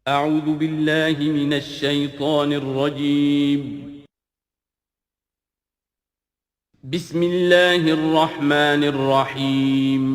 أعوذ بالله من الشيطان الرجيم. بسم الله الرحمن الرحيم.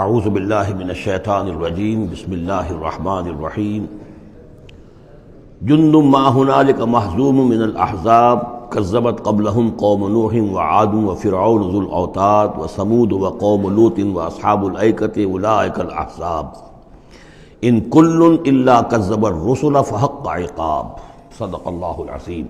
اعوذ باللہ من الشیطان الرجیم بسم اللہ الرحمن الرحیم جند ما هنالک محزوم من الاحزاب كذبت قبلهم قوم نوح وعاد وفرعون ذو الاوتاد وثمود وقوم لوط واصحاب الایکة اولئک الاحزاب ان کل الا كذب الرسل فحق عقاب صدق اللہ العظیم۔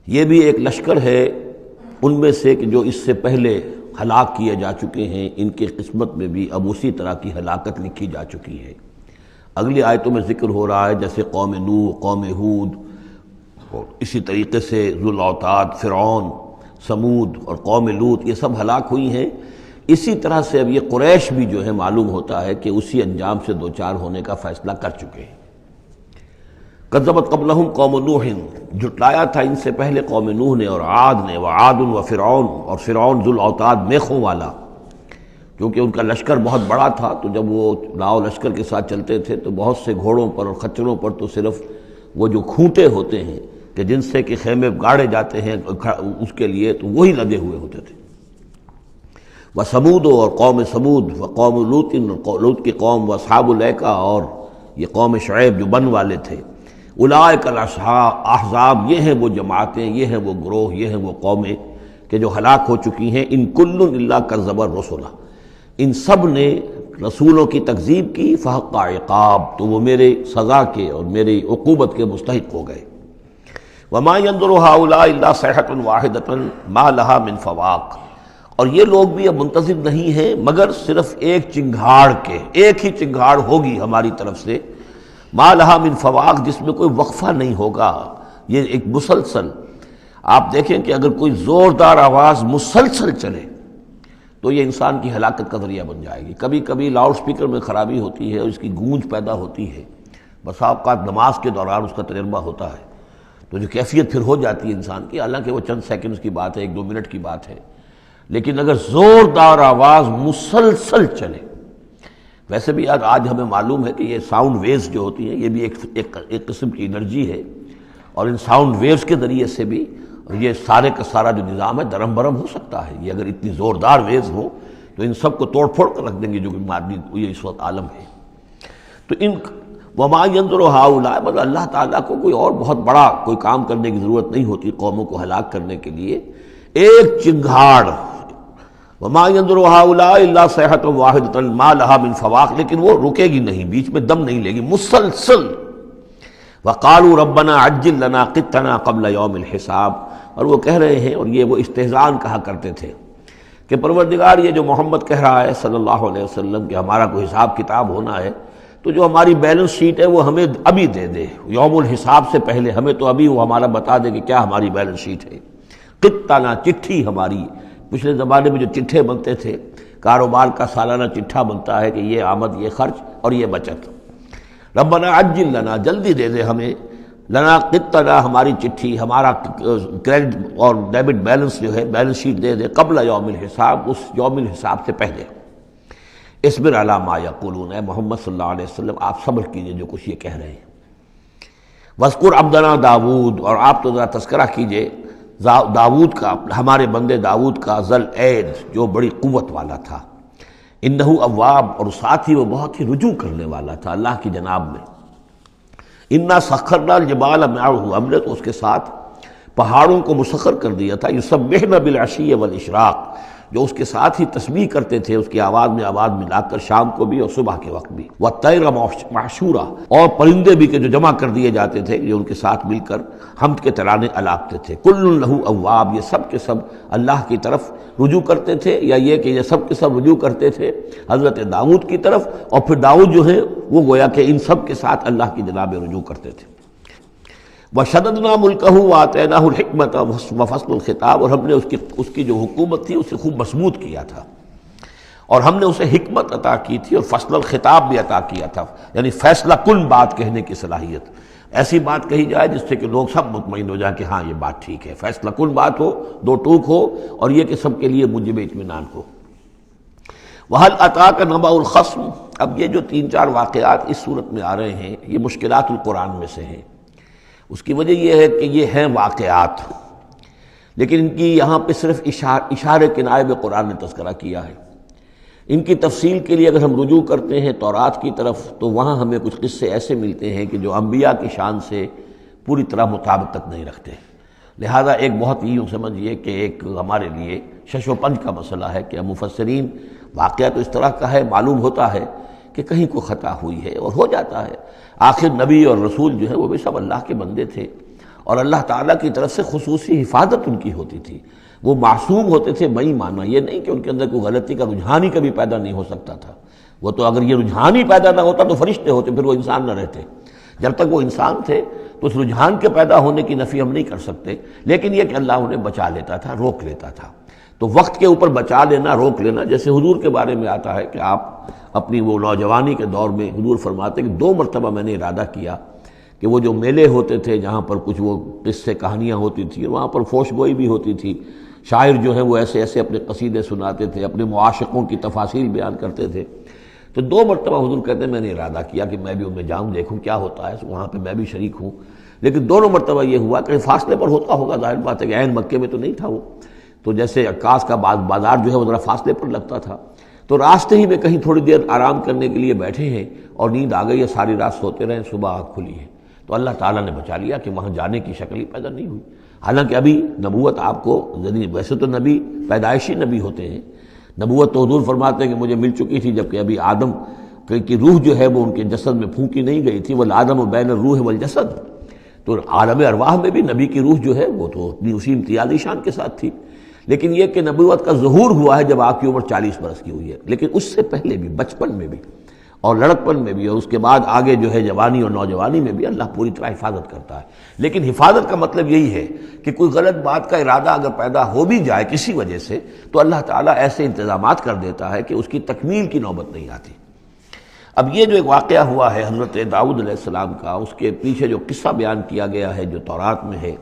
یہ بھی ایک لشکر ہے ان میں سے کہ جو اس سے پہلے ہلاک کیے جا چکے ہیں، ان کی قسمت میں بھی اب اسی طرح کی ہلاکت لکھی جا چکی ہے۔ اگلی آیتوں میں ذکر ہو رہا ہے جیسے قوم نوح، قوم ہود، اور اسی طریقے سے ذو الاوتاد، فرعون، ثمود اور قوم لوط، یہ سب ہلاک ہوئی ہیں۔ اسی طرح سے اب یہ قریش بھی جو ہے معلوم ہوتا ہے کہ اسی انجام سے دوچار ہونے کا فیصلہ کر چکے ہیں۔ کذبت قبلہم قوم نوح، جھٹلایا تھا ان سے پہلے قوم نوح نے اور عاد نے، وعاد وفرعون، اور فرعون ذو الاوتاد میخوں والا، کیونکہ ان کا لشکر بہت بڑا تھا، تو جب وہ لاؤ لشکر کے ساتھ چلتے تھے تو بہت سے گھوڑوں پر اور خچروں پر تو صرف وہ جو کھوٹے ہوتے ہیں کہ جن سے کہ خیمے گاڑے جاتے ہیں اس کے لیے، تو وہی لدے ہوئے ہوتے تھے۔ وثمود، اور قوم ثمود، وقوم لوط، لوط کی قوم، واصحاب الایکہ، اور یہ قوم شعیب جو بن والے تھے۔ اولئک الاحزاب، یہ ہیں وہ جماعتیں، یہ ہیں وہ گروہ، یہ ہیں وہ قومیں کہ جو ہلاک ہو چکی ہیں۔ ان کل الا کذب الرسل، ان سب نے رسولوں کی تکذیب کی، فحق عقاب، تو وہ میرے سزا کے اور میری عقوبت کے مستحق ہو گئے۔ وما ينظر هؤلاء الا صيحة واحدة ما لها من فواق، اور یہ لوگ بھی اب منتظر نہیں ہیں مگر صرف ایک چنگھاڑ کے، ایک ہی چنگھاڑ ہوگی ہماری طرف سے، ما لہا من فواق، جس میں کوئی وقفہ نہیں ہوگا، یہ ایک مسلسل۔ آپ دیکھیں کہ اگر کوئی زوردار آواز مسلسل چلے تو یہ انسان کی ہلاکت کا ذریعہ بن جائے گی۔ کبھی کبھی لاؤڈ سپیکر میں خرابی ہوتی ہے اور اس کی گونج پیدا ہوتی ہے، بسا اوقات نماز کے دوران اس کا تجربہ ہوتا ہے، تو جو کیفیت پھر ہو جاتی ہے انسان کی، حالانکہ وہ چند سیکنڈز کی بات ہے، 1-2 منٹ کی بات ہے، لیکن اگر زوردار آواز مسلسل چلے، ویسے بھی آج ہمیں معلوم ہے کہ یہ ساؤنڈ ویوز جو ہوتی ہیں یہ بھی ایک قسم کی انرجی ہے، اور ان ساؤنڈ ویوز کے ذریعے سے بھی یہ سارے کا سارا جو نظام ہے درہم برہم ہو سکتا ہے۔ یہ اگر اتنی زوردار ویوز ہو تو ان سب کو توڑ پھوڑ کر رکھ دیں گے جو کہ مادی یہ اس وقت عالم ہے۔ تو ان وما ينظر هؤلاء، مگر اللہ تعالیٰ کو کوئی اور بہت بڑا کوئی کام کرنے کی ضرورت نہیں ہوتی قوموں کو ہلاک کرنے کے لیے، ایک چنگھاڑ، وما ينظر هؤلاء الا صيحة واحدة ما لها من فواق، لیکن وہ رکے گی نہیں، بیچ میں دم نہیں لے گی، مسلسل۔ وقالوا ربنا عجل لنا قطنا قبل يوم الحساب، اور وہ کہہ رہے ہیں، اور یہ وہ استہزاء کہا کرتے تھے کہ پروردگار یہ جو محمد کہہ رہا ہے صلی اللہ علیہ وسلم کہ ہمارا کوئی حساب کتاب ہونا ہے، تو جو ہماری بیلنس شیٹ ہے وہ ہمیں ابھی دے دے، یوم الحساب سے پہلے ہمیں تو ابھی وہ ہمارا بتا دے کہ کیا ہماری بیلنس شیٹ ہے۔ قطنا، چٹھی ہماری، پچھلے زمانے میں جو چٹھے بنتے تھے، کاروبار کا سالانہ چٹھا بنتا ہے کہ یہ آمد، یہ خرچ اور یہ بچت۔ ربنا عجل لنا، جلدی دے دے ہمیں، لنا قطنا، ہماری چٹھی، ہمارا کریڈٹ اور ڈیبٹ بیلنس جو ہے، بیلنس شیٹ دے دے، قبل یوم الحساب، اس یوم الحساب سے پہلے۔ اصبر علی ما یقولون، اے محمد صلی اللہ علیہ وسلم آپ صبر کیجئے جو کچھ یہ کہہ رہے ہیں۔ واذکر عبدنا داود، اور آپ تو ذرا تذکرہ کیجئے داود کا، ہمارے بندے داود کا، ذل اید، جو بڑی قوت والا تھا، انہ اواب، اور ساتھ ہی وہ بہت ہی رجوع کرنے والا تھا اللہ کی جناب میں۔ انا سخرنا الجبال معہ، ہم نے تو اس کے ساتھ پہاڑوں کو مسخر کر دیا تھا، یسبحن بالعشی والاشراق، جو اس کے ساتھ ہی تسبیح کرتے تھے، اس کی آواز میں آواز ملا کر، شام کو بھی اور صبح کے وقت بھی۔ والطیر محشورا، اور پرندے بھی کہ جو جمع کر دیے جاتے تھے، جو ان کے ساتھ مل کر حمد کے ترانے الاپتے تھے۔ کل لہ اواب، یہ سب کے سب اللہ کی طرف رجوع کرتے تھے، یا یہ کہ یہ سب کے سب رجوع کرتے تھے حضرت داؤد کی طرف، اور پھر داؤد جو ہے وہ گویا کہ ان سب کے ساتھ اللہ کی جناب رجوع کرتے تھے۔ وَشَدَدْنَا مُلْكَهُ وَآتَيْنَاهُ الْحِكْمَةَ وَفَصْلَ الْخِطَابِ، اور ہم نے اس کی جو حکومت تھی اسے خوب مضبوط کیا تھا، اور ہم نے اسے حکمت عطا کی تھی اور فصل الخطاب بھی عطا کیا تھا، یعنی فیصلہ کن بات کہنے کی صلاحیت، ایسی بات کہی جائے جس سے کہ لوگ سب مطمئن ہو جائیں کہ ہاں یہ بات ٹھیک ہے، فیصلہ کن بات ہو، دو ٹوک ہو، اور یہ کہ سب کے لیے موجب اطمینان ہو۔ وَهَلْ أَتَاكَ نَبَأُ الْخَصْمِ، اب یہ جو 3-4 واقعات اس صورت میں آ رہے ہیں یہ مشکلات القرآن میں سے ہیں۔ اس کی وجہ یہ ہے کہ یہ ہیں واقعات، لیکن ان کی یہاں پہ صرف اشارے کنائے میں قرآن نے تذکرہ کیا ہے۔ ان کی تفصیل کے لیے اگر ہم رجوع کرتے ہیں تورات کی طرف تو وہاں ہمیں کچھ قصے ایسے ملتے ہیں کہ جو انبیاء کی شان سے پوری طرح مطابقت نہیں رکھتے، لہذا ایک بہت ہی یوں سمجھیے کہ ایک ہمارے لیے شش و پنج کا مسئلہ ہے کہ مفسرین واقعہ تو اس طرح کا ہے، معلوم ہوتا ہے کہ کہیں کوئی خطا ہوئی ہے اور ہو جاتا ہے، آخر نبی اور رسول جو ہے وہ بھی سب اللہ کے بندے تھے، اور اللہ تعالیٰ کی طرف سے خصوصی حفاظت ان کی ہوتی تھی، وہ معصوم ہوتے تھے بئی معنی، یہ نہیں کہ ان کے اندر کوئی غلطی کا رجحان ہی کبھی پیدا نہیں ہو سکتا تھا، وہ تو اگر یہ رجحان ہی پیدا نہ ہوتا تو فرشتے ہوتے، پھر وہ انسان نہ رہتے، جب تک وہ انسان تھے تو اس رجحان کے پیدا ہونے کی نفی ہم نہیں کر سکتے، لیکن یہ کہ اللہ انہیں بچا لیتا تھا، روک لیتا تھا۔ تو وقت کے اوپر بچا لینا، روک لینا، جیسے حضور کے بارے میں آتا ہے کہ آپ اپنی وہ نوجوانی کے دور میں حضور فرماتے کہ 2 مرتبہ میں نے ارادہ کیا کہ وہ جو میلے ہوتے تھے جہاں پر کچھ وہ قصے کہانیاں ہوتی تھیں، وہاں پر فوش گوئی بھی ہوتی تھی، شاعر جو ہے وہ ایسے ایسے اپنے قصیدے سناتے تھے، اپنے معاشقوں کی تفاصیل بیان کرتے تھے، تو 2 مرتبہ حضور کہتے ہیں میں نے ارادہ کیا کہ میں بھی ان میں جاؤں، دیکھوں کیا ہوتا ہے، وہاں پہ میں بھی شریک ہوں، لیکن دونوں مرتبہ یہ ہوا کہ فاصلے پر ہوتا ہوگا، ظاہر بات ہے کہ عین مکے میں تو نہیں تھا وہ، تو جیسے عکاس کا بازار جو ہے وہ ذرا فاصلے پر لگتا تھا، تو راستے ہی میں کہیں تھوڑی دیر آرام کرنے کے لیے بیٹھے ہیں اور نیند آ گئی ہے، ساری رات سوتے رہے، صبح آنکھ کھلی ہے، تو اللہ تعالیٰ نے بچا لیا کہ وہاں جانے کی شکل ہی پیدا نہیں ہوئی، حالانکہ ابھی نبوت آپ کو، ویسے تو نبی پیدائشی نبی ہوتے ہیں، نبوت تو حضور فرماتے ہیں کہ مجھے مل چکی تھی جبکہ ابھی آدم کی روح جو ہے وہ ان کے جسد میں پھونکی نہیں گئی تھی، والآدم بین الروح والجسد، تو عالم ارواح میں بھی نبی کی روح جو ہے وہ تو اپنی اسی امتیازی شان کے ساتھ تھی، لیکن یہ کہ نبوت کا ظہور ہوا ہے جب آپ کی عمر 40 برس کی ہوئی ہے، لیکن اس سے پہلے بھی بچپن میں بھی اور لڑکپن میں بھی اور اس کے بعد آگے جو ہے جوانی اور نوجوانی میں بھی اللہ پوری طرح حفاظت کرتا ہے، لیکن حفاظت کا مطلب یہی ہے کہ کوئی غلط بات کا ارادہ اگر پیدا ہو بھی جائے کسی وجہ سے تو اللہ تعالیٰ ایسے انتظامات کر دیتا ہے کہ اس کی تکمیل کی نوبت نہیں آتی۔ اب یہ جو ایک واقعہ ہوا ہے حضرت داؤد علیہ السلام کا، اس کے پیچھے جو قصہ بیان کیا گیا ہے جو تورات میں ہے،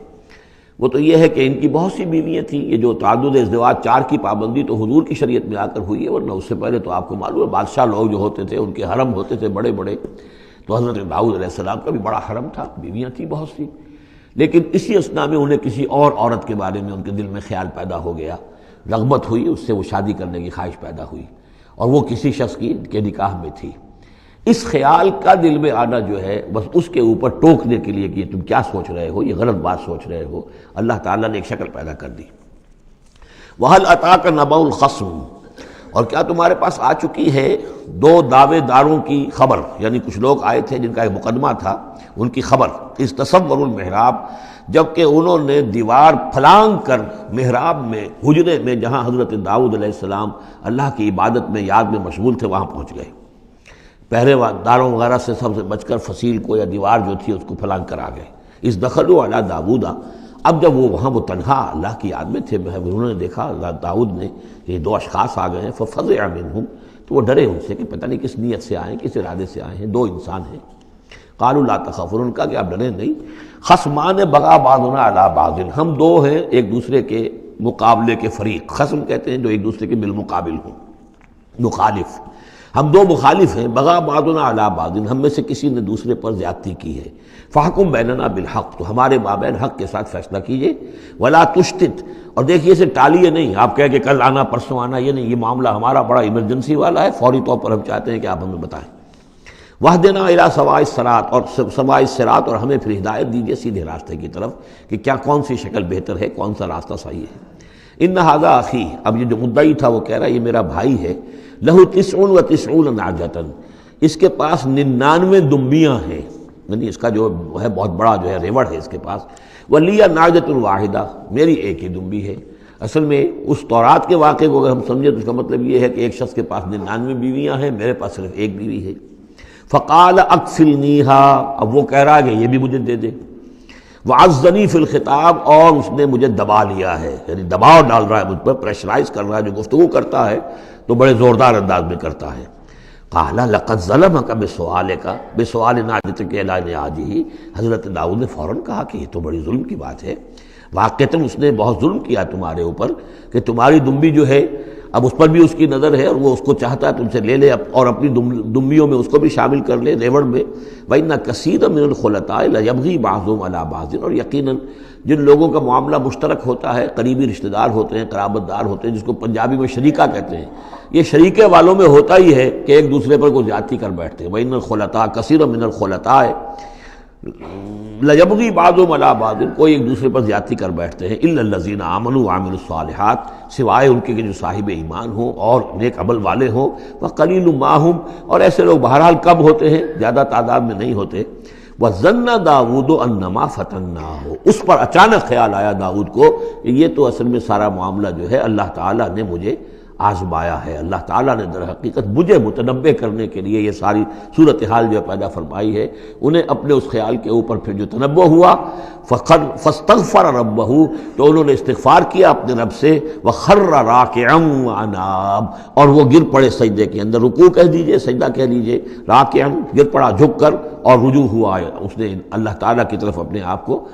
وہ تو یہ ہے کہ ان کی بہت سی بیویاں تھیں، یہ جو تعدد ازدواج 4 کی پابندی تو حضور کی شریعت میں آ کر ہوئی ہے، ورنہ اس سے پہلے تو آپ کو معلوم ہے بادشاہ لوگ جو ہوتے تھے ان کے حرم ہوتے تھے بڑے بڑے، تو حضرت داؤد علیہ السلام کا بھی بڑا حرم تھا، بیویاں تھیں بہت سی، لیکن اسی اثناء میں انہیں کسی اور عورت کے بارے میں ان کے دل میں خیال پیدا ہو گیا، رغبت ہوئی، اس سے وہ شادی کرنے کی خواہش پیدا ہوئی، اور وہ کسی شخص کے نکاح میں تھی۔ اس خیال کا دل میں آنا جو ہے بس اس کے اوپر ٹوکنے کے لیے کہ تم کیا سوچ رہے ہو، یہ غلط بات سوچ رہے ہو، اللہ تعالیٰ نے ایک شکل پیدا کر دی۔ وَهَلْ أَتَاكَ نَبَأُ الْخَصْمِ، اور کیا تمہارے پاس آ چکی ہے 2 دعوے داروں کی خبر، یعنی کچھ لوگ آئے تھے جن کا ایک مقدمہ تھا، ان کی خبر، اِذْ تَصَوَّرُوا الْمِحْرَابَ، جبکہ انہوں نے دیوار پھلانگ کر محراب میں، حجرے میں جہاں حضرت داؤد علیہ السلام اللہ کی عبادت میں یاد میں مشغول تھے وہاں پہنچ گئے، پہرے داروں وغیرہ سے سب سے بچ کر فصیل کو یا دیوار جو تھی اس کو پھلانگ کر آ گئے۔ اِذْ دَخَلُوا عَلَىٰ دَاوُودَ، اب جب وہ وہاں وہ تنہا اللہ کی یاد میں تھے، انہوں نے دیکھا اللہ داؤد نے یہ 2 اشخاص آ گئے ہیں، فَفَزِعَ مِنْهُمْ، تو وہ ڈرے ان سے کہ پتہ نہیں کس نیت سے آئے ہیں، کس ارادے سے آئے ہیں، 2 انسان ہیں۔ قَالُوا لَا تَخَفْ، انہوں نے کہا کہ آپ ڈریں نہیں، خصمان بغا بعضنا علی بعض، ہم 2 ہیں ایک دوسرے کے مقابلے کے فریق، خصم کہتے ہیں جو ایک دوسرے کے بالمقابل ہوں، مخالف، ہم 2 مخالف ہیں، بغا بعضنا علی بعض، ہم میں سے کسی نے دوسرے پر زیادتی کی ہے، فحکم بیننا بالحق، تو ہمارے مابین حق کے ساتھ فیصلہ کیجئے، ولا تشتت، اور دیکھیے اسے ٹالیے نہیں، آپ کہہ کہ کل آنا پرسوں آنا، یہ نہیں، یہ معاملہ ہمارا بڑا ایمرجنسی والا ہے، فوری طور پر ہم چاہتے ہیں کہ آپ ہمیں بتائیں، وَاهْدِنَا إِلَىٰ سَوَاءِ الصِّرَاطِ، اور سواء الصِّرَاط، اور ہمیں پھر ہدایت دیجیے سیدھے راستے کی طرف کہ کیا کون سی شکل بہتر ہے، کون سا راستہ صحیح ہے۔ ان ھذا اخی، اب یہ جو مدعی تھا وہ کہہ رہا ہے یہ میرا بھائی ہے، لہو 99 نعجۃ، اس کے پاس 99 دمبیاں ہیں، یعنی اس کا جو ہے بہت بڑا جو ہے ریوڑ ہے اس کے پاس، ولی نعجۃ واحدہ، میری ایک ہی دمبی ہے۔ اصل میں اس تورات کے واقعے کو اگر ہم سمجھیں تو اس کا مطلب یہ ہے کہ ایک شخص کے پاس 99 بیویاں ہیں، میرے پاس صرف ایک بیوی ہے۔ فقال اکفلنیھا، اب وہ کہہ رہا ہے کہ یہ بھی مجھے دے دے۔ وعزنی فی الخطاب، اور اس نے مجھے دبا لیا ہے، یعنی دباؤ ڈال رہا ہے مجھ پر، پریشرائز کر رہا ہے۔ جو گفتگو کرتا ہے تو بڑے زوردار انداز میں کرتا ہے۔ قال لقد ظلمک بسؤالک، بسؤال ناجتک الی نعاجہ، حضرت داؤد نے فوراً کہا کہ یہ تو بڑی ظلم کی بات ہے، واقعتاً اس نے بہت ظلم کیا تمہارے اوپر کہ تمہاری دمبی جو ہے اب اس پر بھی اس کی نظر ہے، اور وہ اس کو چاہتا ہے تم سے لے لے اور اپنی دمبیوں میں اس کو بھی شامل کر لے، ریوڑ میں۔ وَإِنَّ كَثِيرًا مِنَ الْخُلَطَاءِ لَيَبْغِي بَعْضُهُمْ عَلَى بَعْضٍ، اور یقیناً جن لوگوں کا معاملہ مشترک ہوتا ہے، قریبی رشتہ دار ہوتے ہیں، قرابت دار ہوتے ہیں، جس کو پنجابی میں شریکہ کہتے ہیں، یہ شریکے والوں میں ہوتا ہی ہے کہ ایک دوسرے پر کوئی زیادتی کر بیٹھتے ہیں۔ وَإِنَّ الْخُلَطَاءَ كَثِيرًا مِنَ الْخُلَطَاءِ لَيَبْغِي بَعْضُهُمْ عَلَى بَعْضٍ، کوئی ایک دوسرے پر زیادتی کر بیٹھتے ہیں۔ إِلَّا الَّذِينَ آمَنُوا وَعَمِلُوا الصَّالِحَاتِ، سوائے ان کے کہ جو صاحب ایمان ہوں اور نیک عمل والے ہوں۔ وَقَلِيلٌ مَّا هُمْ، اور ایسے لوگ بہرحال کم ہوتے ہیں، زیادہ تعداد میں نہیں ہوتے۔ وَظَنَّ داؤد أَنَّمَا فَتَنَّاهُ، اس پر اچانک خیال آیا داؤد کو کہ یہ تو اصل میں سارا معاملہ جو ہے اللہ تعالیٰ نے مجھے آزمایا ہے، اللہ تعالیٰ نے در حقیقت مجھے متنبع کرنے کے لیے یہ ساری صورتحال جو پیدا فرمائی ہے۔ انہیں اپنے اس خیال کے اوپر پھر جو تنبع ہوا، فاستغفر ربہ، تو انہوں نے استغفار کیا اپنے رب سے، وخر راکعا واناب، اور وہ گر پڑے سجدے کے اندر، رکوع کہہ دیجئے، سجدہ کہہ دیجئے، راکعا گر پڑا جھک کر، اور رجوع ہوا، اس نے اللہ تعالیٰ کی طرف اپنے آپ کو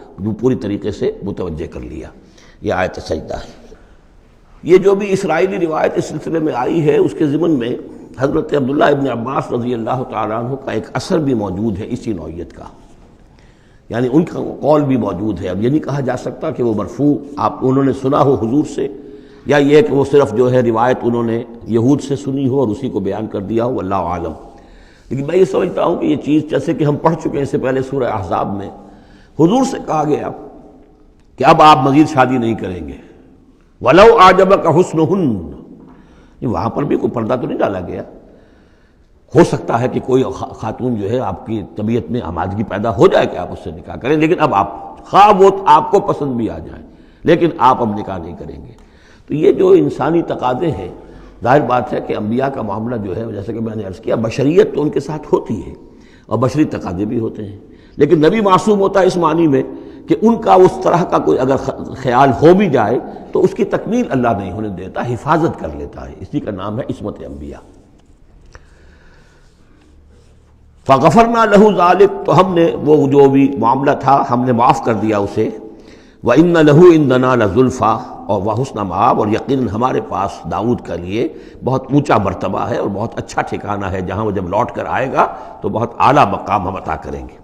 پوری طریقے سے متوجہ کر لیا۔ یہ آیت سجدہ ہے۔ یہ جو بھی اسرائیلی روایت اس سلسلے میں آئی ہے، اس کے ضمن میں حضرت عبداللہ ابن عباس رضی اللہ تعالیٰ عنہ کا ایک اثر بھی موجود ہے اسی نوعیت کا، یعنی ان کا قول بھی موجود ہے۔ اب یہ نہیں کہا جا سکتا کہ وہ مرفوع انہوں نے سنا ہو حضور سے، یا یہ کہ وہ صرف جو ہے روایت انہوں نے یہود سے سنی ہو اور اسی کو بیان کر دیا ہو، واللہ عالم۔ لیکن میں یہ سمجھتا ہوں کہ یہ چیز جیسے کہ ہم پڑھ چکے ہیں اس سے پہلے سورہ احزاب میں، حضور سے کہا گیا کہ اب آپ مزید شادی نہیں کریں گے، وَلَوْ أَعْجَبَكَ حُسْنُهُنَّ، وہاں پر بھی کوئی پردہ تو نہیں ڈالا گیا۔ ہو سکتا ہے کہ کوئی خاتون جو ہے آپ کی طبیعت میں آمادگی پیدا ہو جائے کہ آپ اس سے نکاح کریں، لیکن اب آپ خواہ وہ آپ کو پسند بھی آ جائیں، لیکن آپ اب نکاح نہیں کریں گے۔ تو یہ جو انسانی تقاضے ہیں، ظاہر بات ہے کہ انبیاء کا معاملہ جو ہے، جیسے کہ میں نے عرض کیا، بشریت تو ان کے ساتھ ہوتی ہے اور بشری تقاضے بھی ہوتے ہیں، لیکن نبی معصوم ہوتا ہے اس معنی میں کہ ان کا اس طرح کا کوئی اگر خیال ہو بھی جائے تو اس کی تکمیل اللہ نہیں ہونے دیتا، حفاظت کر لیتا ہے، اسی کا نام ہے عصمت انبیاء۔ فغفرنا لہ ذلک، تو ہم نے وہ جو بھی معاملہ تھا ہم نے معاف کر دیا اسے۔ وَإِنَّ لَهُ عِندَنَا لَزُلْفَىٰ، اور وحسن مآب، اور یقیناً ہمارے پاس داؤد کا لیے بہت اونچا مرتبہ ہے اور بہت اچھا ٹھکانہ ہے، جہاں وہ جب لوٹ کر آئے گا تو بہت اعلیٰ مقام ہم عطا کریں گے۔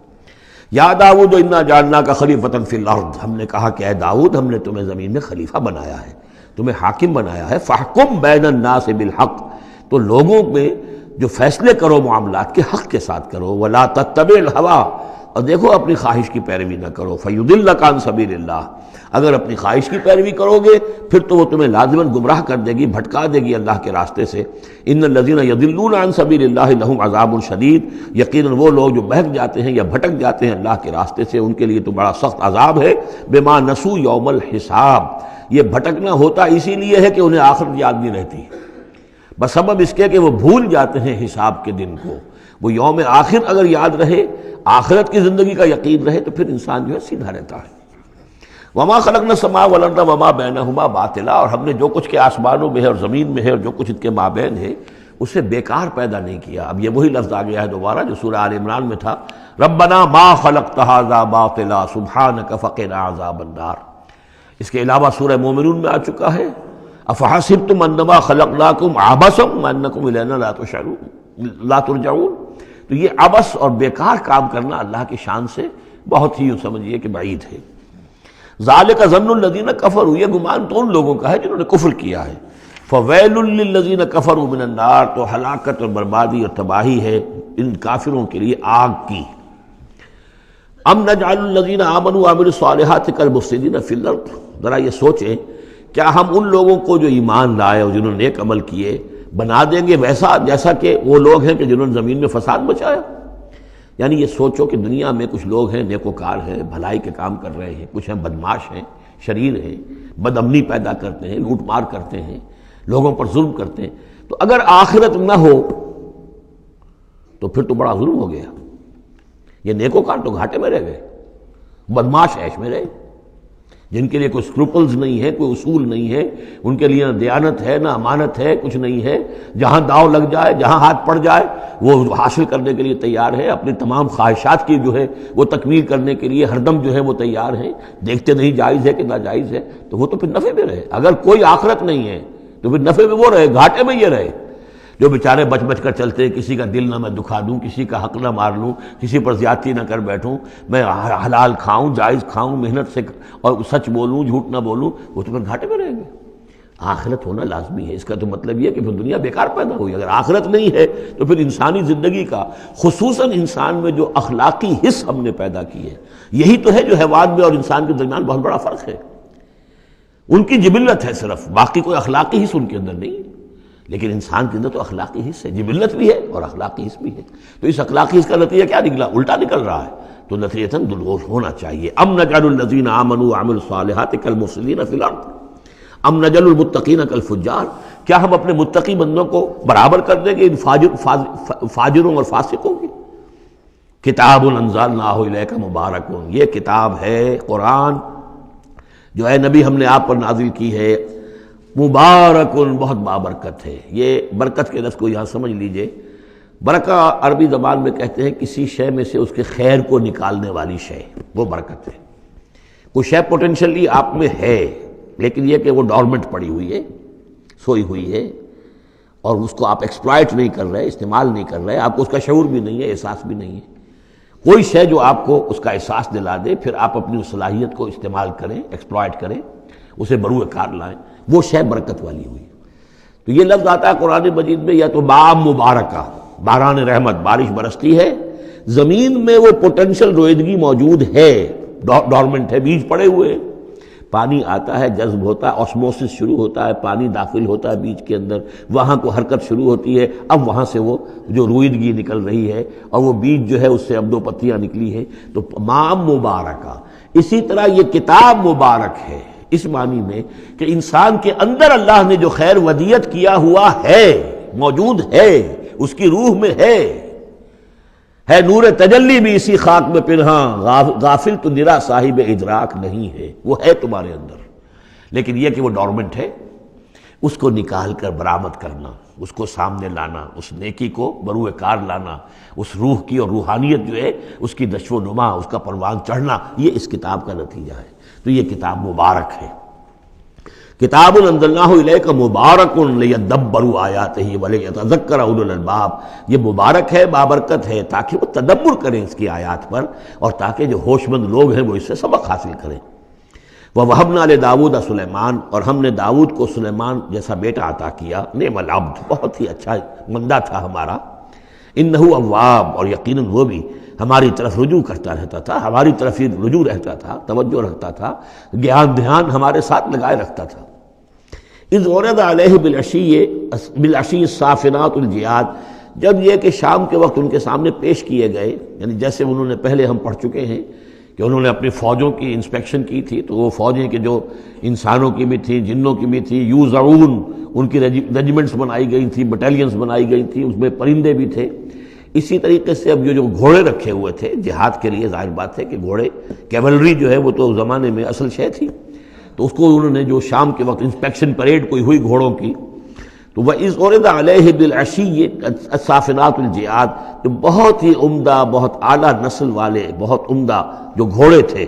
یا داؤد انا جعلناک خلیفۃ فی الارض، ہم نے کہا کہ اے داؤد ہم نے تمہیں زمین میں خلیفہ بنایا ہے، تمہیں حاکم بنایا ہے۔ فاحکم بین الناس بالحق، تو لوگوں میں جو فیصلے کرو معاملات کے حق کے ساتھ کرو۔ ولا تتبع الہویٰ، اور دیکھو اپنی خواہش کی پیروی نہ کرو۔ فیضلک عن سبیل اللہ، اگر اپنی خواہش کی پیروی کرو گے پھر تو وہ تمہیں لازماً گمراہ کر دے گی، بھٹکا دے گی اللہ کے راستے سے۔ ان الذین یضلون عن سبیل اللہ لہم عذاب شدید، یقیناً وہ لوگ جو بہک جاتے ہیں یا بھٹک جاتے ہیں اللہ کے راستے سے، ان کے لیے تو بڑا سخت عذاب ہے۔ بما نسوا یوم الحساب، یہ بھٹکنا ہوتا اسی لیے ہے کہ انہیں آخرت یاد نہیں رہتی، بسبب اس کے کہ وہ بھول جاتے ہیں حساب کے دن کو۔ وہ یوم آخر اگر یاد رہے، آخرت کی زندگی کا یقین رہے، تو پھر انسان جو ہے سیدھا رہتا ہے۔ وما خلقنا السماء والارض وما بینہما باطلا، اور ہم نے جو کچھ کے آسمانوں میں ہے اور زمین میں ہے اور جو کچھ ان کے مابین ہے اسے بیکار پیدا نہیں کیا۔ اب یہ وہی لفظ آ گیا ہے دوبارہ جو سورہ آل عمران میں تھا، ربنا ما خلقت ھذا باطلا سبحانک فقنا عذاب النار۔ اس کے علاوہ سورہ مومنون میں آ چکا ہے، افحسبتم انما خلقناکم عبثا وانکم الینا لا ترجعون۔ تو یہ عبث اور بیکار کام کرنا اللہ کی شان سے بہت ہی یوں سمجھیے کہ بعید ہے۔ ذالک ظن الذین کفروا، یہ گمان تو ان لوگوں کا ہے جنہوں نے کفر کیا ہے۔ فویل للذین کفروا من النار، تو ہلاکت اور بربادی اور تباہی ہے ان کافروں کے لیے آگ کی۔ ام نجعل الذین آمنوا وعملوا الصالحات کالمفسدین فی الارض، ذرا یہ سوچیں کیا ہم ان لوگوں کو جو ایمان لائے اور جنہوں نے نیک عمل کیے بنا دیں گے ویسا جیسا کہ وہ لوگ ہیں کہ جنہوں نے زمین میں فساد مچایا؟ یعنی یہ سوچو کہ دنیا میں کچھ لوگ ہیں نیکوکار ہیں، بھلائی کے کام کر رہے ہیں، کچھ ہیں بدماش ہیں، شریر ہیں، بد امنی پیدا کرتے ہیں، لوٹ مار کرتے ہیں، لوگوں پر ظلم کرتے ہیں، تو اگر آخرت نہ ہو تو پھر تو بڑا ظلم ہو گیا۔ یہ نیکوکار تو گھاٹے میں رہ گئے، بدماش عیش میں رہے، جن کے لیے کوئی اسکروپلز نہیں ہے، کوئی اصول نہیں ہے، ان کے لیے نہ دیانت ہے، نہ امانت ہے، کچھ نہیں ہے، جہاں داؤ لگ جائے، جہاں ہاتھ پڑ جائے وہ حاصل کرنے کے لیے تیار ہے، اپنی تمام خواہشات کی جو ہے وہ تکمیل کرنے کے لیے ہر دم جو ہے وہ تیار ہیں، دیکھتے نہیں جائز ہے کہ ناجائز ہے، تو وہ تو پھر نفع میں رہے۔ اگر کوئی آخرت نہیں ہے تو پھر نفع میں وہ رہے، گھاٹے میں یہ رہے۔ جو بیچارے بچ بچ کر چلتے ہیں، کسی کا دل نہ میں دکھا دوں، کسی کا حق نہ مار لوں، کسی پر زیادتی نہ کر بیٹھوں، میں حلال کھاؤں، جائز کھاؤں، محنت سے اور سچ بولوں، جھوٹ نہ بولوں، وہ تو پھر گھاٹے میں رہیں گے۔ آخرت ہونا لازمی ہے، اس کا تو مطلب یہ ہے کہ پھر دنیا بیکار پیدا ہوئی۔ اگر آخرت نہیں ہے تو پھر انسانی زندگی کا، خصوصاً انسان میں جو اخلاقی حس ہم نے پیدا کی ہے، یہی تو ہے جو حیوان میں اور انسان کے درمیان بہت بڑا فرق ہے۔ ان کی جبلت ہے صرف، باقی کوئی اخلاقی حس ان کے اندر نہیں ہے، لیکن انسان کے اندر تو اخلاقی حص ہے، جبلت بھی ہے اور اخلاقی حص بھی ہے۔ تو اس اخلاقی حص کا نتیجہ کیا نکلا؟ الٹا نکل رہا ہے، تو نتیجتاً دلغوف ہونا چاہیے۔ ام نجعل الذین آمنوا وعملوا الصالحات کالمفسدین فی الارض ام نجعل المتقین کالفجار، کیا ہم اپنے متقی بندوں کو برابر کر دیں گے ان فاجروں اور فاسقوں کی؟ کتاب انزلناہ الیک مبارک، یہ کتاب ہے قرآن جو ہے نبی ہم نے آپ پر نازل کی ہے، مبارک، بہت بابرکت ہے۔ یہ برکت کے لفظ کو یہاں سمجھ لیجئے۔ برکہ عربی زبان میں کہتے ہیں کسی شے میں سے اس کے خیر کو نکالنے والی شے، وہ برکت ہے۔ کوئی شے پوٹینشلی آپ میں ہے، لیکن یہ کہ وہ ڈورمنٹ پڑی ہوئی ہے، سوئی ہوئی ہے، اور اس کو آپ ایکسپلائٹ نہیں کر رہے، استعمال نہیں کر رہے، آپ کو اس کا شعور بھی نہیں ہے، احساس بھی نہیں ہے۔ کوئی شے جو آپ کو اس کا احساس دلا دے، پھر آپ اپنی اس صلاحیت کو استعمال کریں، ایکسپلائٹ کریں، اسے بروئے کار لائیں، وہ شے برکت والی ہوئی۔ تو یہ لفظ آتا ہے قرآن مجید میں، یا تو بام مبارکہ، باران رحمت، بارش برستی ہے، زمین میں وہ پوٹینشل رویدگی موجود ہے، ڈورمنٹ ہے، بیج پڑے ہوئے ہیں، پانی آتا ہے، جذب ہوتا ہے، آسموسس شروع ہوتا ہے، پانی داخل ہوتا ہے بیج کے اندر، وہاں کو حرکت شروع ہوتی ہے، اب وہاں سے وہ جو رویدگی نکل رہی ہے اور وہ بیج جو ہے اس سے اب 2 پتیاں نکلی ہیں، تو مام مبارکہ۔ اسی طرح یہ کتاب مبارک ہے، اس معنی میں کہ انسان کے اندر اللہ نے جو خیر ودیت کیا ہوا ہے، موجود ہے، اس کی روح میں ہے نور تجلی بھی اسی خاک میں پنہاں، غافل تو نرا صاحب ادراک نہیں ہے، وہ ہے تمہارے اندر، لیکن یہ کہ وہ ڈورمنٹ ہے، اس کو نکال کر برآمد کرنا، اس کو سامنے لانا، اس نیکی کو بروئے کار لانا، اس روح کی اور روحانیت جو ہے اس کی نشو و نما، اس کا پروان چڑھنا، یہ اس کتاب کا نتیجہ ہے۔ تو یہ کتاب مبارک ہے۔ کتاب انزلناہ الیک مبارک لیدبروا آیاتہ ولیتذکر اولو الالباب، یہ مبارک ہے، بابرکت ہے، تاکہ وہ تدبر کریں اس کی آیات پر، اور تاکہ جو ہوش مند لوگ ہیں وہ اس سے سبق حاصل کریں۔ وَوَهَبْنَا لِدَاوُودَ سلیمان، اور ہم نے داؤد کو سلیمان جیسا بیٹا عطا کیا، نعم العبد، بہت ہی اچھا بندہ تھا ہمارا، انہ اواب، اور یقیناً وہ بھی ہماری طرف رجوع کرتا رہتا تھا، ہماری طرف ہی رجوع رہتا تھا، توجہ رکھتا تھا، گیان دھیان ہمارے ساتھ لگائے رکھتا تھا۔ اذ ورد علیہ بالعشی الصافنات الجیاد، جب یہ کہ شام کے وقت ان کے سامنے پیش کیے گئے، یعنی جیسے انہوں نے پہلے ہم پڑھ چکے ہیں کہ انہوں نے اپنی فوجوں کی انسپیکشن کی تھی، تو وہ فوجیں کہ جو انسانوں کی بھی تھی، جنوں کی بھی تھی، یوزعون، ان کی ریجیمنٹس بنائی گئی تھی، بٹالینز بنائی گئی تھی، اس میں پرندے بھی تھے۔ اسی طریقے سے اب جو گھوڑے رکھے ہوئے تھے جہاد کے لیے، ظاہر بات ہے کہ گھوڑے، کیولری جو ہے وہ تو زمانے میں اصل شے تھی، تو اس کو انہوں نے جو شام کے وقت انسپیکشن پریڈ کوئی ہوئی گھوڑوں کی، تو وَإِذْ عُرِضَ عَلَيْهِ بِالْعَشِيِّ الصَّافِنَاتُ الْجِيَادُ، جو بہت ہی عمدہ، بہت اعلیٰ نسل والے، بہت عمدہ جو گھوڑے تھے،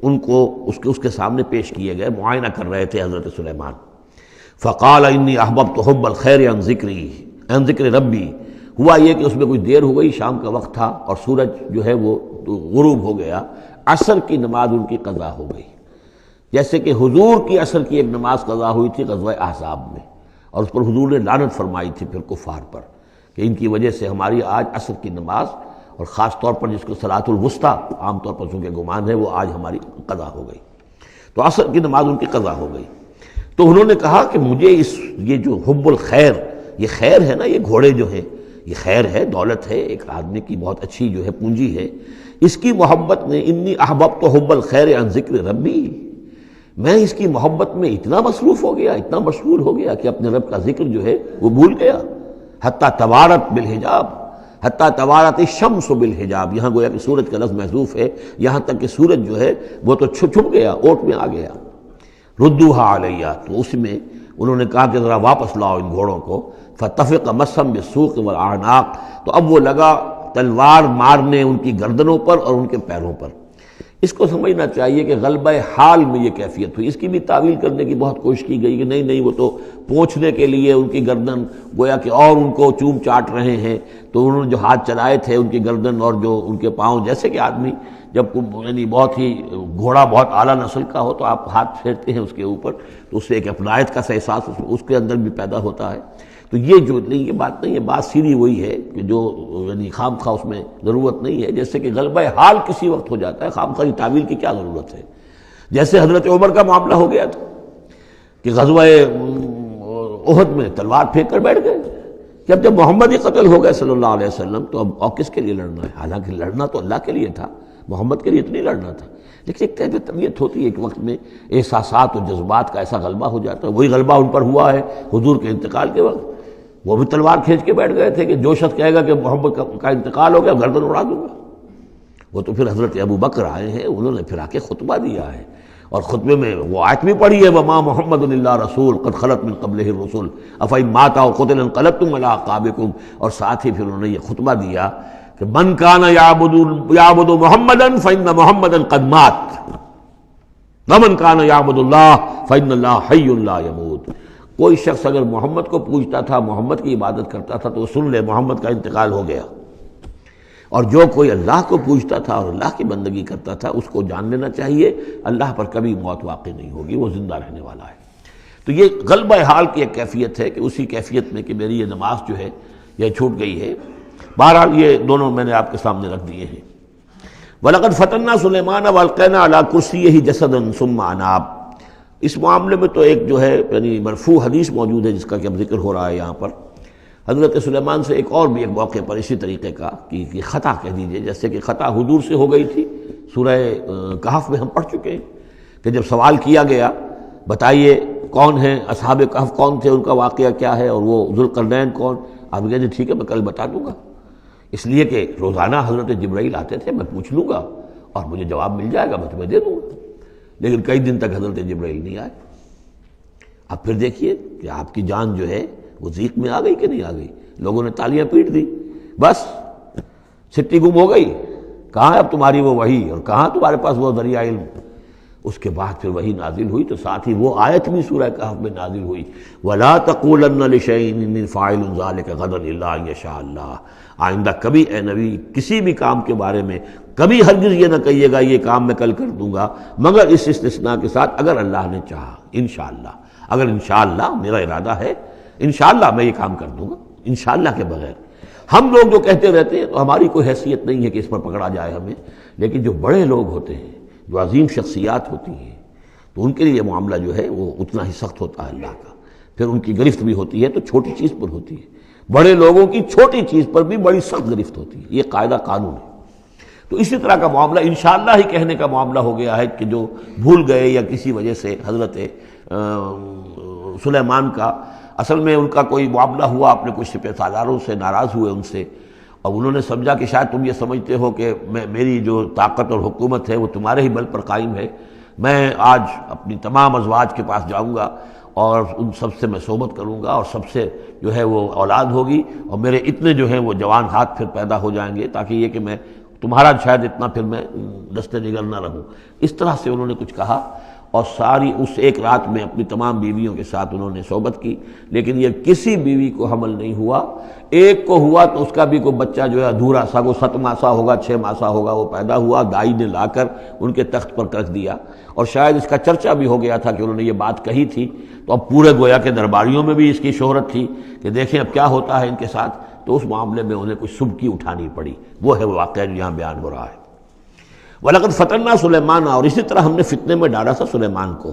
ان کو اس کے سامنے پیش کیے گئے، معائنہ کر رہے تھے حضرت سلیمان۔ فَقَالَ إِنِّي أَحْبَبْتُ حُبَّ الْخَيْرِ عَنْ ذِكْرِ رَبِّي، ہوا یہ کہ اس میں کچھ دیر ہو گئی، شام کا وقت تھا اور سورج جو ہے وہ غروب ہو گیا، عصر کی نماز ان کی قضا ہو گئی، جیسے کہ حضور کی عصر کی ایک نماز قضا ہوئی تھی غزوہ احزاب میں، اور اس پر حضور نے لعنت فرمائی تھی پھر کفار پر کہ ان کی وجہ سے ہماری آج عصر کی نماز، اور خاص طور پر جس کو صلاۃ الوسطیٰ عام طور پر چونکہ گمان ہے، وہ آج ہماری قضا ہو گئی، تو عصر کی نماز ان کی قضا ہو گئی۔ تو انہوں نے کہا کہ مجھے یہ جو حب الخیر، یہ خیر ہے نا، یہ گھوڑے جو ہیں یہ خیر ہے، دولت ہے، ایک آدمی کی بہت اچھی جو ہے پونجی ہے، اس کی محبت نے، انی احببت حب الخیر عن ذکر ربی، میں اس کی محبت میں اتنا مصروف ہو گیا، اتنا مشغول ہو گیا کہ اپنے رب کا ذکر جو ہے وہ بھول گیا، حتیٰ توارت بالحجاب، حتیٰ توارت الشمس بالحجاب، یہاں گویا کہ سورج کا لفظ محذوف ہے، یہاں تک کہ سورج جو ہے وہ تو چھپ گیا، اوٹ میں آ گیا۔ ردوہا علیہ، تو اس میں انہوں نے کہا کہ ذرا واپس لاؤ ان گھوڑوں کو۔ فطفق مسحا بالسوق والاعناق، تو اب وہ لگا تلوار مارنے ان کی گردنوں پر اور ان کے پیروں پر۔ اس کو سمجھنا چاہیے کہ غلبہ حال میں یہ کیفیت ہوئی۔ اس کی بھی تعویل کرنے کی بہت کوشش کی گئی کہ نہیں وہ تو پوچھنے کے لیے ان کی گردن گویا کہ اور ان کو چوم چاٹ رہے ہیں، تو انہوں نے جو ہاتھ چلائے تھے ان کی گردن اور جو ان کے پاؤں، جیسے کہ آدمی جب یعنی بہت ہی گھوڑا بہت اعلیٰ نسل کا ہو تو آپ ہاتھ پھیرتے ہیں اس کے اوپر، تو اس سے ایک اپنائیت کا احساس اس کے اندر بھی پیدا ہوتا ہے۔ تو یہ جو نہیں، یہ بات نہیں ہے، بات سیدھی وہی ہے کہ جو یعنی خام خواہ اس میں ضرورت نہیں ہے، جیسے کہ غلبہ حال کسی وقت ہو جاتا ہے، خام خواہ تعویل کی کیا ضرورت ہے۔ جیسے حضرت عمر کا معاملہ ہو گیا تھا کہ غزوہ احد میں تلوار پھینک کر بیٹھ گئے کہ اب جب محمد ہی قتل ہو گئے صلی اللہ علیہ وسلم تو اب اور کس کے لیے لڑنا ہے؟ حالانکہ لڑنا تو اللہ کے لیے تھا، محمد کے لیے تو نہیں لڑنا تھا، لیکن ایک کیفیت طبیعت ہوتی ہے، ایک وقت میں احساسات اور جذبات کا ایسا غلبہ ہو جاتا ہے۔ وہی غلبہ ان پر ہوا ہے حضور کے انتقال کے وقت، وہ بھی تلوار کھینچ کے بیٹھ گئے تھے کہ جو شخص کہے گا کہ محمد کا انتقال ہو گیا گردن اڑا دوں گا۔ وہ تو پھر حضرت ابو بکر آئے ہیں، انہوں نے پھر آ کے خطبہ دیا ہے، اور خطبے میں وہ آیت بھی پڑھی ہے وما محمد الا رسول قد خلت من قبلہ الرسل افإن مات أو قتل انقلبتم على أعقابكم، اور ساتھ ہی پھر انہوں نے یہ خطبہ دیا کہ من كان يعبد محمدا فإن محمدا قد مات ومن كان يعبد الله فإن الله حي لا يموت۔ کوئی شخص اگر محمد کو پوجتا تھا، محمد کی عبادت کرتا تھا تو وہ سن لے محمد کا انتقال ہو گیا، اور جو کوئی اللہ کو پوجتا تھا اور اللہ کی بندگی کرتا تھا اس کو جان لینا چاہیے اللہ پر کبھی موت واقع نہیں ہوگی، وہ زندہ رہنے والا ہے۔ تو یہ غلبہ حال کی ایک کیفیت ہے کہ اسی کیفیت میں کہ میری یہ نماز جو ہے یہ چھوٹ گئی ہے۔ بہرحال یہ دونوں میں نے آپ کے سامنے رکھ دیے ہیں۔ وَلَقَدْ فَتَنَّا سُلَيْمَانَ وَأَلْقَيْنَا عَلَىٰ كُرْسِيِّهِ جَسَدًا ثُمَّ أَنَابَ۔ اس معاملے میں تو ایک جو ہے یعنی مرفوع حدیث موجود ہے جس کا کہ اب ذکر ہو رہا ہے یہاں پر، حضرت سلیمان سے ایک اور بھی ایک موقع پر اسی طریقے کا کہ خطا کہہ دیجئے، جیسے کہ خطا حضور سے ہو گئی تھی، سورہ کہف میں ہم پڑھ چکے ہیں کہ جب سوال کیا گیا بتائیے کون ہیں اصحاب کہف، کون تھے، ان کا واقعہ کیا ہے، اور وہ ذوالقرنین کون، آپ کہتے ہیں ٹھیک ہے میں کل بتا دوں گا، اس لیے کہ روزانہ حضرت جبرائیل آتے تھے، میں پوچھ لوں گا اور مجھے جواب مل جائے گا، میں تمہیں دے دوں گا۔ لیکن کئی دن تک حضرت جبرائیل نہیں آئے۔ اب پھر دیکھیے کہ آپ کی جان جو ہے وہ ضیق میں آ گئی کہ نہیں آ گئی، لوگوں نے تالیاں پیٹ دی، بس چھٹی گم ہو گئی، کہاں ہے اب تمہاری وہ وحی، اور کہاں تمہارے پاس وہ ذریعہ علم۔ اس کے بعد پھر وحی نازل ہوئی تو ساتھ ہی وہ آیت بھی سورہ کہف میں نازل ہوئی، وَلَا تَقُولَنَّ لِشَيْءٍ إِنِّي فَاعِلٌ ذَلِكَ غَدًا إِلَّا أَن يَشَاءَ اللَّهُ۔ آئندہ کبھی اے نبی کسی بھی کام کے بارے میں کبھی ہرگز یہ نہ کہیے گا یہ کام میں کل کر دوں گا مگر اس استثناء کے ساتھ اگر اللہ نے چاہا، انشاءاللہ، اگر انشاءاللہ میرا ارادہ ہے انشاءاللہ میں یہ کام کر دوں گا، انشاءاللہ کے بغیر۔ ہم لوگ جو کہتے رہتے ہیں تو ہماری کوئی حیثیت نہیں ہے کہ اس پر پکڑا جائے ہمیں، لیکن جو بڑے لوگ ہوتے ہیں، جو عظیم شخصیات ہوتی ہیں، تو ان کے لیے یہ معاملہ جو ہے وہ اتنا ہی سخت ہوتا ہے اللہ کا، پھر ان کی گرفت بھی ہوتی ہے تو چھوٹی چیز پر ہوتی ہے، بڑے لوگوں کی چھوٹی چیز پر بھی بڑی سخت گرفت ہوتی ہے، یہ قاعدہ قانون ہے۔ تو اسی طرح کا معاملہ انشاءاللہ ہی کہنے کا معاملہ ہو گیا ہے کہ جو بھول گئے یا کسی وجہ سے حضرت سلیمان کا اصل میں ان کا کوئی معاملہ ہوا، اپنے کچھ سپہ سالاروں سے ناراض ہوئے ان سے، اور انہوں نے سمجھا کہ شاید تم یہ سمجھتے ہو کہ میری جو طاقت اور حکومت ہے وہ تمہارے ہی بل پر قائم ہے، میں آج اپنی تمام ازواج کے پاس جاؤں گا اور ان سب سے میں صحبت کروں گا اور سب سے جو ہے وہ اولاد ہوگی، اور میرے اتنے جو ہیں وہ جوان ہاتھ پھر پیدا ہو جائیں گے تاکہ یہ کہ میں تمہارا شاید اتنا پھر میں دست نگر نہ رہوں۔ اس طرح سے انہوں نے کچھ کہا، اور ساری اس ایک رات میں اپنی تمام بیویوں کے ساتھ انہوں نے صحبت کی، لیکن یہ کسی بیوی کو حمل نہیں ہوا، ایک کو ہوا تو اس کا بھی کوئی بچہ جو ہے ادھورا سا، وہ 7 ماسہ ہوگا 6 ماسہ ہوگا، وہ پیدا ہوا، دائی نے لا کر ان کے تخت پر رکھ دیا، اور شاید اس کا چرچا بھی ہو گیا تھا کہ انہوں نے یہ بات کہی تھی، تو اب پورے گویا کے درباریوں میں بھی اس کی شہرت تھی کہ دیکھیں اب کیا ہوتا ہے ان کے ساتھ، تو اس معاملے میں انہیں کچھ سبکی اٹھانی پڑی، وہ ہے واقعہ جو یہاں بیان ہو رہا ہے۔ وَلَقَدْ فَتَنَّا سُلَيْمَانَ، اور اسی طرح ہم نے فتنے میں ڈالا تھا سلیمان کو،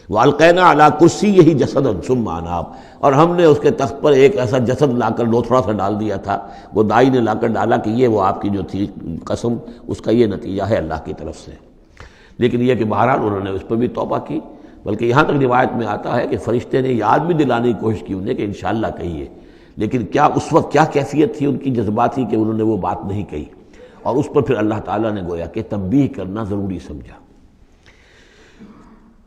وَأَلْقَيْنَا عَلَىٰ كُرْسِيِّهِ جَسَدًا ثُمَّ أَنَابَ، اور ہم نے اس کے تخت پر ایک ایسا جسد لا کر لوتھڑا سا ڈال دیا تھا، وہ دائی نے لا کر ڈالا کہ یہ وہ آپ کی جو تھی قسم اس کا یہ نتیجہ ہے اللہ کی طرف سے۔ لیکن یہ کہ بہرحال انہوں نے اس پر بھی توبہ کی، بلکہ یہاں تک روایت میں آتا ہے کہ فرشتے نے یاد بھی دلانے کی کوشش کی انہیں کہ انشاءاللہ کہیے، لیکن کیا اس وقت کیا کیفیت تھی ان کی جذباتی کہ انہوں نے وہ بات نہیں کہی، اور اس پر پھر اللہ تعالیٰ نے گویا کہ تنبیہ کرنا ضروری سمجھا۔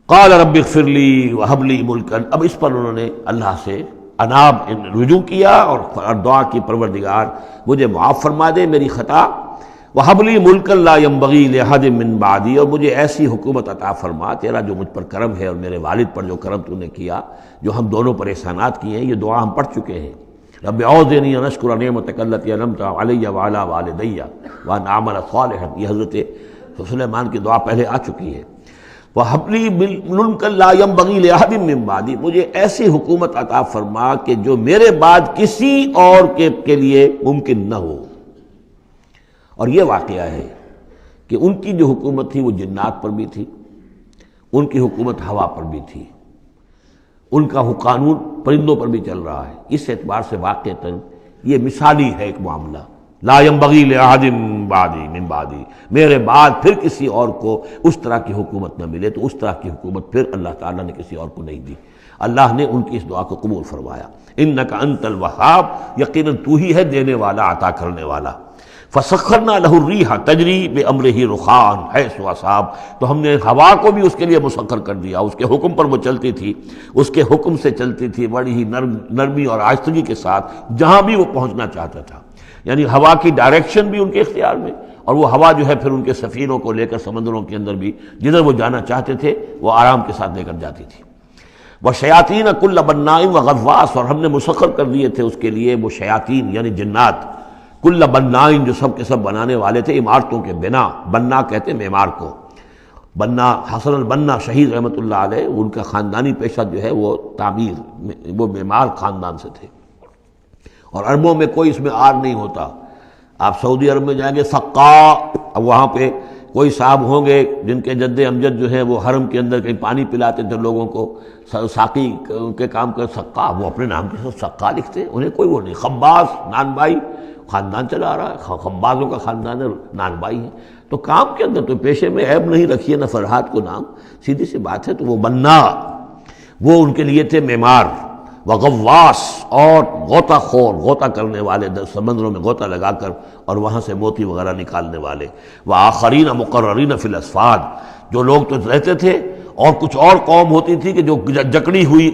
قال رب اغفر لی وہب لی ملکا، اب اس پر انہوں نے اللہ سے اناب رجوع کیا اور دعا کی، پروردگار مجھے معاف فرما دے میری خطا، وہب لی ملکا لا ينبغی لأحد من بعدی، اور مجھے ایسی حکومت عطا فرما، تیرا جو مجھ پر کرم ہے اور میرے والد پر جو کرم تو نے کیا، جو ہم دونوں پر احسانات کیے ہیں، یہ دعا ہم پڑھ چکے ہیں، رب اعوذنی ان اشکر نعمتک التی انعمت علی وعلی والدی وان اعمل صالحا، یہ حضرت سلیمان کی دعا پہلے آ چکی ہے۔ وَهَبْ لِي مُلْكًا لَا يَنبَغِي لِأَحَدٍ مِّن بَعْدِي، مجھے ایسی حکومت عطا فرما کہ جو میرے بعد کسی اور کے لیے ممکن نہ ہو۔ اور یہ واقعہ ہے کہ ان کی جو حکومت تھی وہ جنات پر بھی تھی، ان کی حکومت ہوا پر بھی تھی، ان کا قانون پرندوں پر بھی چل رہا ہے۔ اس اعتبار سے واقعتاً یہ مثالی ہے ایک معاملہ، لا ينبغی لأحد من بعدی، میرے بعد پھر کسی اور کو اس طرح کی حکومت نہ ملے، تو اس طرح کی حکومت پھر اللہ تعالیٰ نے کسی اور کو نہیں دی۔ اللہ نے ان کی اس دعا کو قبول فرمایا، انک انت الوہاب، یقیناً تو ہی ہے دینے والا، عطا کرنے والا۔ فسخرنا لہ الریح تجری بامرہ رخاء حیث اصاب، تو ہم نے ہوا کو بھی اس کے لیے مسخر کر دیا، اس کے حکم پر وہ چلتی تھی، اس کے حکم سے چلتی تھی بڑی ہی نرمی اور آہستگی کے ساتھ، جہاں بھی وہ پہنچنا چاہتا تھا، یعنی ہوا کی ڈائریکشن بھی ان کے اختیار میں، اور وہ ہوا جو ہے پھر ان کے سفینوں کو لے کر سمندروں کے اندر بھی جدھر وہ جانا چاہتے تھے وہ آرام کے ساتھ لے کر جاتی تھی۔ وَشَيَاطِينَ كُلَّ بَنَّاءٍ وَغَوَّاصٍ، اور ہم نے مسخر کر دیے تھے اس کے لیے وہ شیاطین یعنی جنات، کل بنائن جو سب کے سب بنانے والے تھے، عمارتوں کے بنا، بنا کہتے ہیں معمار کو۔ بنا حسن البنا شہید رحمۃ اللہ علیہ، ان کا خاندانی پیشہ جو ہے وہ تعمیر، وہ معمار خاندان سے تھے، اور عربوں میں کوئی اس میں آر نہیں ہوتا۔ آپ سعودی عرب میں جائیں گے سقا، اب وہاں پہ کوئی صاحب ہوں گے جن کے جد امجد جو ہیں وہ حرم کے اندر کہیں پانی پلاتے تھے لوگوں کو، ساقی کے کام کر، سقا، وہ اپنے نام کے ساتھ سقا لکھتے، انہیں کوئی وہ نہیں۔ خباز نان بائی خاندان چلا رہا ہے، خبازوں کا خاندان ہے، نان بائی ہے، تو کام کے اندر تو پیشے میں عیب نہیں رکھیے نہ فرحات کو نام، سیدھی سی بات ہے۔ تو وہ بنا، وہ ان کے لیے تھے معمار، وغواص، اور غوطہ خور، غوطہ کرنے والے، سمندروں میں غوطہ لگا کر اور وہاں سے موتی وغیرہ نکالنے والے، وآخرین مقررین فی الاسفاد، جو لوگ تو رہتے تھے، اور کچھ اور قوم ہوتی تھی کہ جو جکڑی ہوئی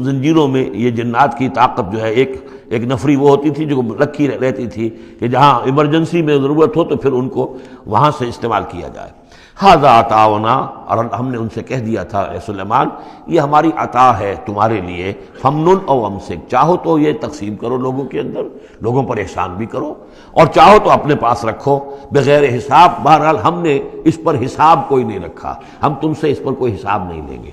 زنجیروں میں، یہ جنات کی طاقت جو ہے ایک نفری وہ ہوتی تھی جو رکھی رہتی تھی کہ جہاں ایمرجنسی میں ضرورت ہو تو پھر ان کو وہاں سے استعمال کیا جائے۔ ھذا عطاؤنا، اور ہم نے ان سے کہہ دیا تھا اے سلیمان یہ ہماری عطا ہے تمہارے لیے، فمنن او امسک، چاہو تو یہ تقسیم کرو لوگوں کے اندر، لوگوں پر احسان بھی کرو، اور چاہو تو اپنے پاس رکھو بغیر حساب۔ بہرحال ہم نے اس پر حساب کوئی نہیں رکھا، ہم تم سے اس پر کوئی حساب نہیں لیں گے۔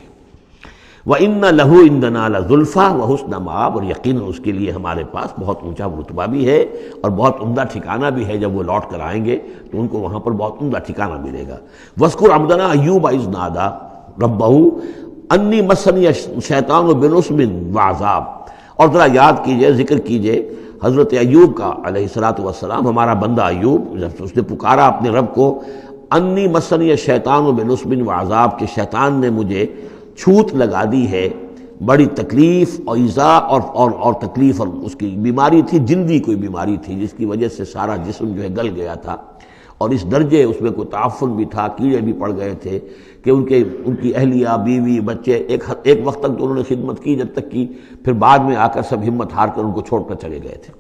وَإِنَّ لَهُ عِندَنَا لَزُلْفَىٰ وَحُسْنَ مَآبٍ، اور یقیناً اس کے لیے ہمارے پاس بہت اونچا رتبہ بھی ہے اور بہت عمدہ ٹھکانہ بھی ہے، جب وہ لوٹ کر آئیں گے تو ان کو وہاں پر بہت عمدہ ٹھکانہ ملے گا۔ وَاذْكُرْ عَبْدَنَا أَيُّوبَ إِذْ نَادَىٰ رَبَّهُ أَنِّي مَسَّنِيَ الشَّيْطَانُ بِنُصْبٍ وَعَذَابٍ، اور ذرا یاد کیجئے، ذکر کیجئے حضرت ایوب کا علیہ السلام، ہمارا بندہ ایوب، جب اس نے پکارا اپنے رب کو، انی مسنی الشیطان بنصب وعذاب، کہ شیطان نے مجھے چھوت لگا دی ہے، بڑی تکلیف اور ایذا اور تکلیف، اور اس کی بیماری تھی، جلدی کوئی بیماری تھی جس کی وجہ سے سارا جسم جو ہے گل گیا تھا، اور اس درجے اس میں کوئی تعفن بھی تھا، کیڑے بھی پڑ گئے تھے کہ ان کی اہلیہ، بیوی، بچے ایک وقت تک تو انہوں نے خدمت کی جب تک کی، پھر بعد میں آ کر سب ہمت ہار کر ان کو چھوڑ کر چلے گئے تھے۔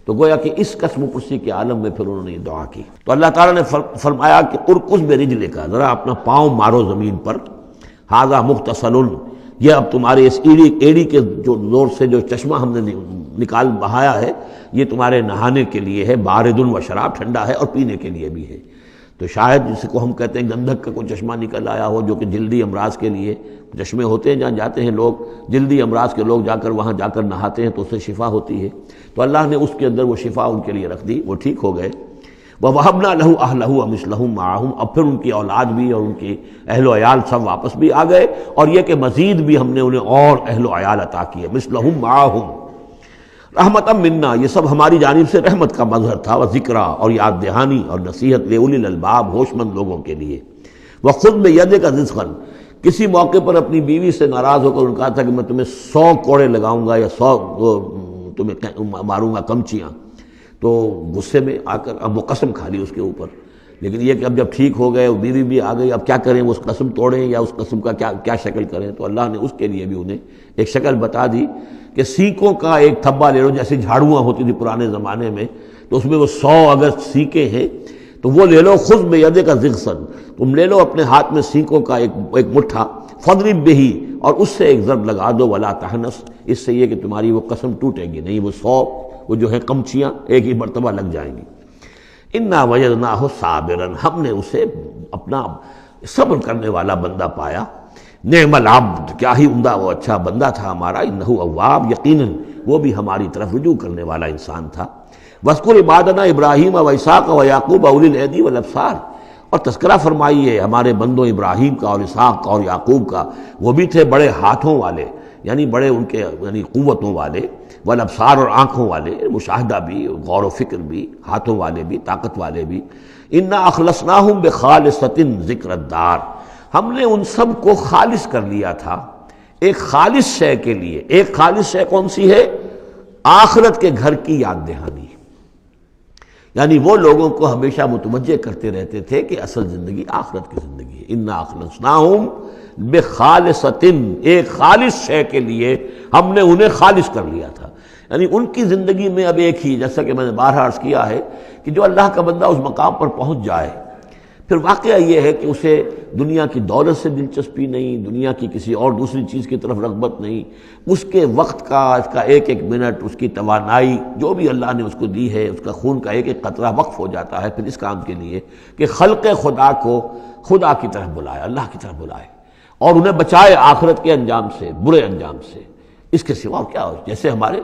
تو گویا کہ اس قسم و پرسی کے عالم میں پھر انہوں نے یہ دعا کی، تو اللہ تعالیٰ نے فرمایا کہ ارکض برجلک، ذرا اپنا پاؤں مارو زمین پر، ھذا مغتسل، یہ اب تمہارے اس ایڑی کے جو زور سے جو چشمہ ہم نے نکال بہایا ہے، یہ تمہارے نہانے کے لیے ہے، بارد و شراب، ٹھنڈا ہے، اور پینے کے لیے بھی ہے۔ تو شاید جس کو ہم کہتے ہیں گندھک کا کوئی چشمہ نکل آیا ہو، جو کہ جلدی امراض کے لیے چشمے ہوتے ہیں جہاں جاتے ہیں لوگ، جلدی امراض کے لوگ جا کر وہاں جا کر نہاتے ہیں تو اس سے شفا ہوتی ہے، تو اللہ نے اس کے اندر وہ شفا ان کے لیے رکھ دی، وہ ٹھیک ہو گئے۔ وَوَهَبْنَا لَهُ أَهْلَهُ وَمِثْلَهُم مَّعَهُمْ، اب پھر ان کی اولاد بھی اور ان کی اہل و عیال سب واپس بھی آ گئے، اور یہ کہ مزید بھی ہم نے انہیں اور اہل و عیال عطا کیے، مِثْلَهُم مَّعَهُمْ رحمتًا منا، یہ سب ہماری جانب سے رحمت کا مظہر تھا، وذکریٰ، اور یاد دہانی اور نصیحت، لِأُولِي الْأَلْبَاب، ہوش مند لوگوں کے لیے۔ وَخُذْ بِيَدِكَ رِزْقًا، کسی موقع پر اپنی بیوی سے ناراض ہو کر ان کہا تھا کہ میں تمہیں 100 کوڑے لگاؤں گا یا 100 تمہیں ماروں گا کمچیاں، تو غصے میں آ کر اب وہ قسم کھا لی اس کے اوپر. لیکن یہ کہ اب جب ٹھیک ہو گئے، بیوی بھی آ گئی، اب کیا کریں، وہ اس قسم توڑیں یا اس قسم کا کیا شکل کریں. تو اللہ نے اس کے لیے بھی انہیں ایک شکل بتا دی کہ سینکوں کا ایک تھبا لے لو، جیسے جھاڑواں ہوتی تھی پرانے زمانے میں، تو اس میں وہ 100 اگر سینکیں ہیں تو وہ لے لو. خذ بیدک ضغثاً، تم لے لو اپنے ہاتھ میں سینکوں کا ایک مٹھا، فضرب بہ، اور اس سے ایک ضرب لگا دو، ولا تحنث، اس سے یہ کہ تمہاری وہ قسم ٹوٹے گی نہیں، وہ 100 وہ جو ہے کمچیاں ایک ہی مرتبہ لگ جائیں گی. انا وجدناہ صابرا، ہم نے اسے اپنا صبر کرنے والا بندہ پایا. نعم العبد، کیا ہی عمدہ وہ اچھا بندہ تھا ہمارا. انہ اواب، یقیناً وہ بھی ہماری طرف رجوع کرنے والا انسان تھا. واذکر عبادنا ابراہیم و اسحاق و یعقوب اولی الایدی والابصار، اور تذکرہ فرمائیے ہمارے بندوں ابراہیم کا اور اسحاق کا اور یعقوب کا، وہ بھی تھے بڑے ہاتھوں والے، یعنی بڑے ان کے یعنی قوتوں والے، والابصار، اور آنکھوں والے، مشاہدہ بھی، غور و فکر بھی، ہاتھوں والے بھی، طاقت والے بھی. انا اخلصناہم بخالصۃ ذکر الدار، ہم نے ان سب کو خالص کر لیا تھا ایک خالص شے کے لیے. ایک خالص شے کون سی ہے؟ آخرت کے گھر کی یاد دہانی. یعنی وہ لوگوں کو ہمیشہ متوجہ کرتے رہتے تھے کہ اصل زندگی آخرت کی زندگی ہے. انا اخلصناہم بخالصۃ، ایک خالص شے کے لیے ہم نے انہیں خالص کر لیا تھا. یعنی ان کی زندگی میں اب ایک ہی، جیسا کہ میں نے بارہا عرض کیا ہے کہ جو اللہ کا بندہ اس مقام پر پہنچ جائے، پھر واقعہ یہ ہے کہ اسے دنیا کی دولت سے دلچسپی نہیں، دنیا کی کسی اور دوسری چیز کی طرف رغبت نہیں. اس کے وقت کا، اس کا ایک ایک منٹ، اس کی توانائی جو بھی اللہ نے اس کو دی ہے، اس کا خون کا ایک ایک قطرہ وقف ہو جاتا ہے پھر اس کام کے لیے کہ خلق خدا کو خدا کی طرف بلائے، اللہ کی طرف بلائے، اور انہیں بچائے آخرت کے انجام سے، برے انجام سے. اس کے سوا کیا ہو؟ جیسے ہمارے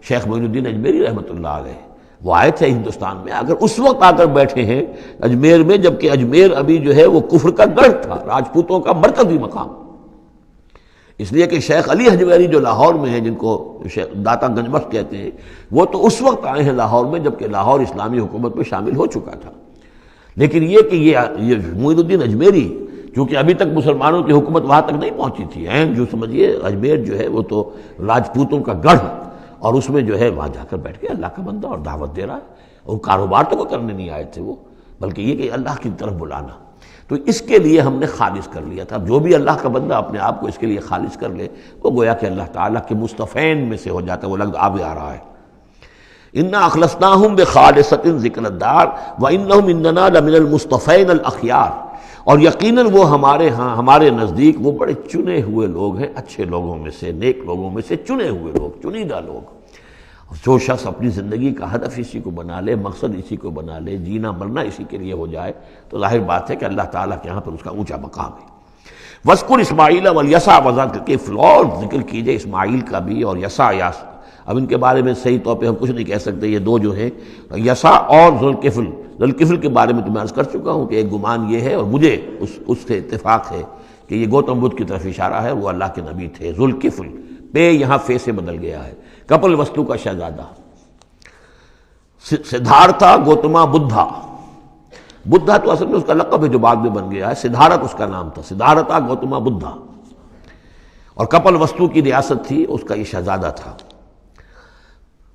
شیخ معین الدین اجمیری رحمۃ اللہ علیہ، وہ آئے تھے ہندوستان میں، اگر اس وقت آ کر بیٹھے ہیں اجمیر میں، جبکہ اجمیر ابھی جو ہے وہ کفر کا گڑھ تھا، راجپوتوں کا مرکزی مقام. اس لیے کہ شیخ علی حجویری جو لاہور میں ہیں، جن کو داتا گنج بخش کہتے ہیں، وہ تو اس وقت آئے ہیں لاہور میں جبکہ لاہور اسلامی حکومت میں شامل ہو چکا تھا. لیکن یہ کہ یہ معین الدین اجمیری، چونکہ ابھی تک مسلمانوں کی حکومت وہاں تک نہیں پہنچی تھی، جو سمجھیے اجمیر جو ہے وہ تو راجپوتوں کا گڑھ، اور اس میں جو ہے وہاں جا کر بیٹھ کے اللہ کا بندہ اور دعوت دے رہا ہے. اور کاروبار تو وہ کرنے نہیں آئے تھے وہ، بلکہ یہ کہ اللہ کی طرف بلانا. تو اس کے لیے ہم نے خالص کر لیا تھا. جو بھی اللہ کا بندہ اپنے آپ کو اس کے لیے خالص کر لے، وہ گویا کہ اللہ تعالیٰ کے مصطفین میں سے ہو جاتا ہے. وہ لفظ آگے آ رہا ہے، انا اخلصناہم بخالصۃ ذکر الدار وانہم عندنا لمن المصطفین الاخیار، اور یقیناً وہ ہمارے ہاں، ہمارے نزدیک وہ بڑے چنے ہوئے لوگ ہیں، اچھے لوگوں میں سے، نیک لوگوں میں سے چنے ہوئے لوگ، چنیدہ لوگ. جو شخص اپنی زندگی کا ہدف اسی کو بنا لے، مقصد اسی کو بنا لے، جینا مرنا اسی کے لیے ہو جائے، تو ظاہر بات ہے کہ اللہ تعالیٰ کے یہاں پر اس کا اونچا مقام ہے. وَاذْكُرْ إِسْمَاعِيلَ وَالْيَسَعَ وَذَا الْكِفْلِ، اور ذکر کیجئے اسماعیل کا بھی اور یسع. اب ان کے بارے میں صحیح طور پہ ہم کچھ نہیں کہہ سکتے، یہ دو جو ہیں یسع اور ذوالکفل. ذوالکفل کے بارے میں تو میں عرض کر چکا ہوں کہ ایک گمان یہ ہے، اور مجھے اس سے اتفاق ہے کہ یہ گوتم بدھ کی طرف اشارہ ہے، وہ اللہ کے نبی تھے. ذوالکفل، پے یہاں فے سے بدل گیا ہے. کپل وستو کا شہزادہ سدھارتھا گوتما بدھا. بدھا تو اصل میں اس کا لقب ہے جو بعد میں بن گیا ہے، سدھارتھ اس کا نام تھا، سدھارتھا گوتما بدھا. اور کپل وستو کی ریاست تھی، اس کا یہ شہزادہ تھا.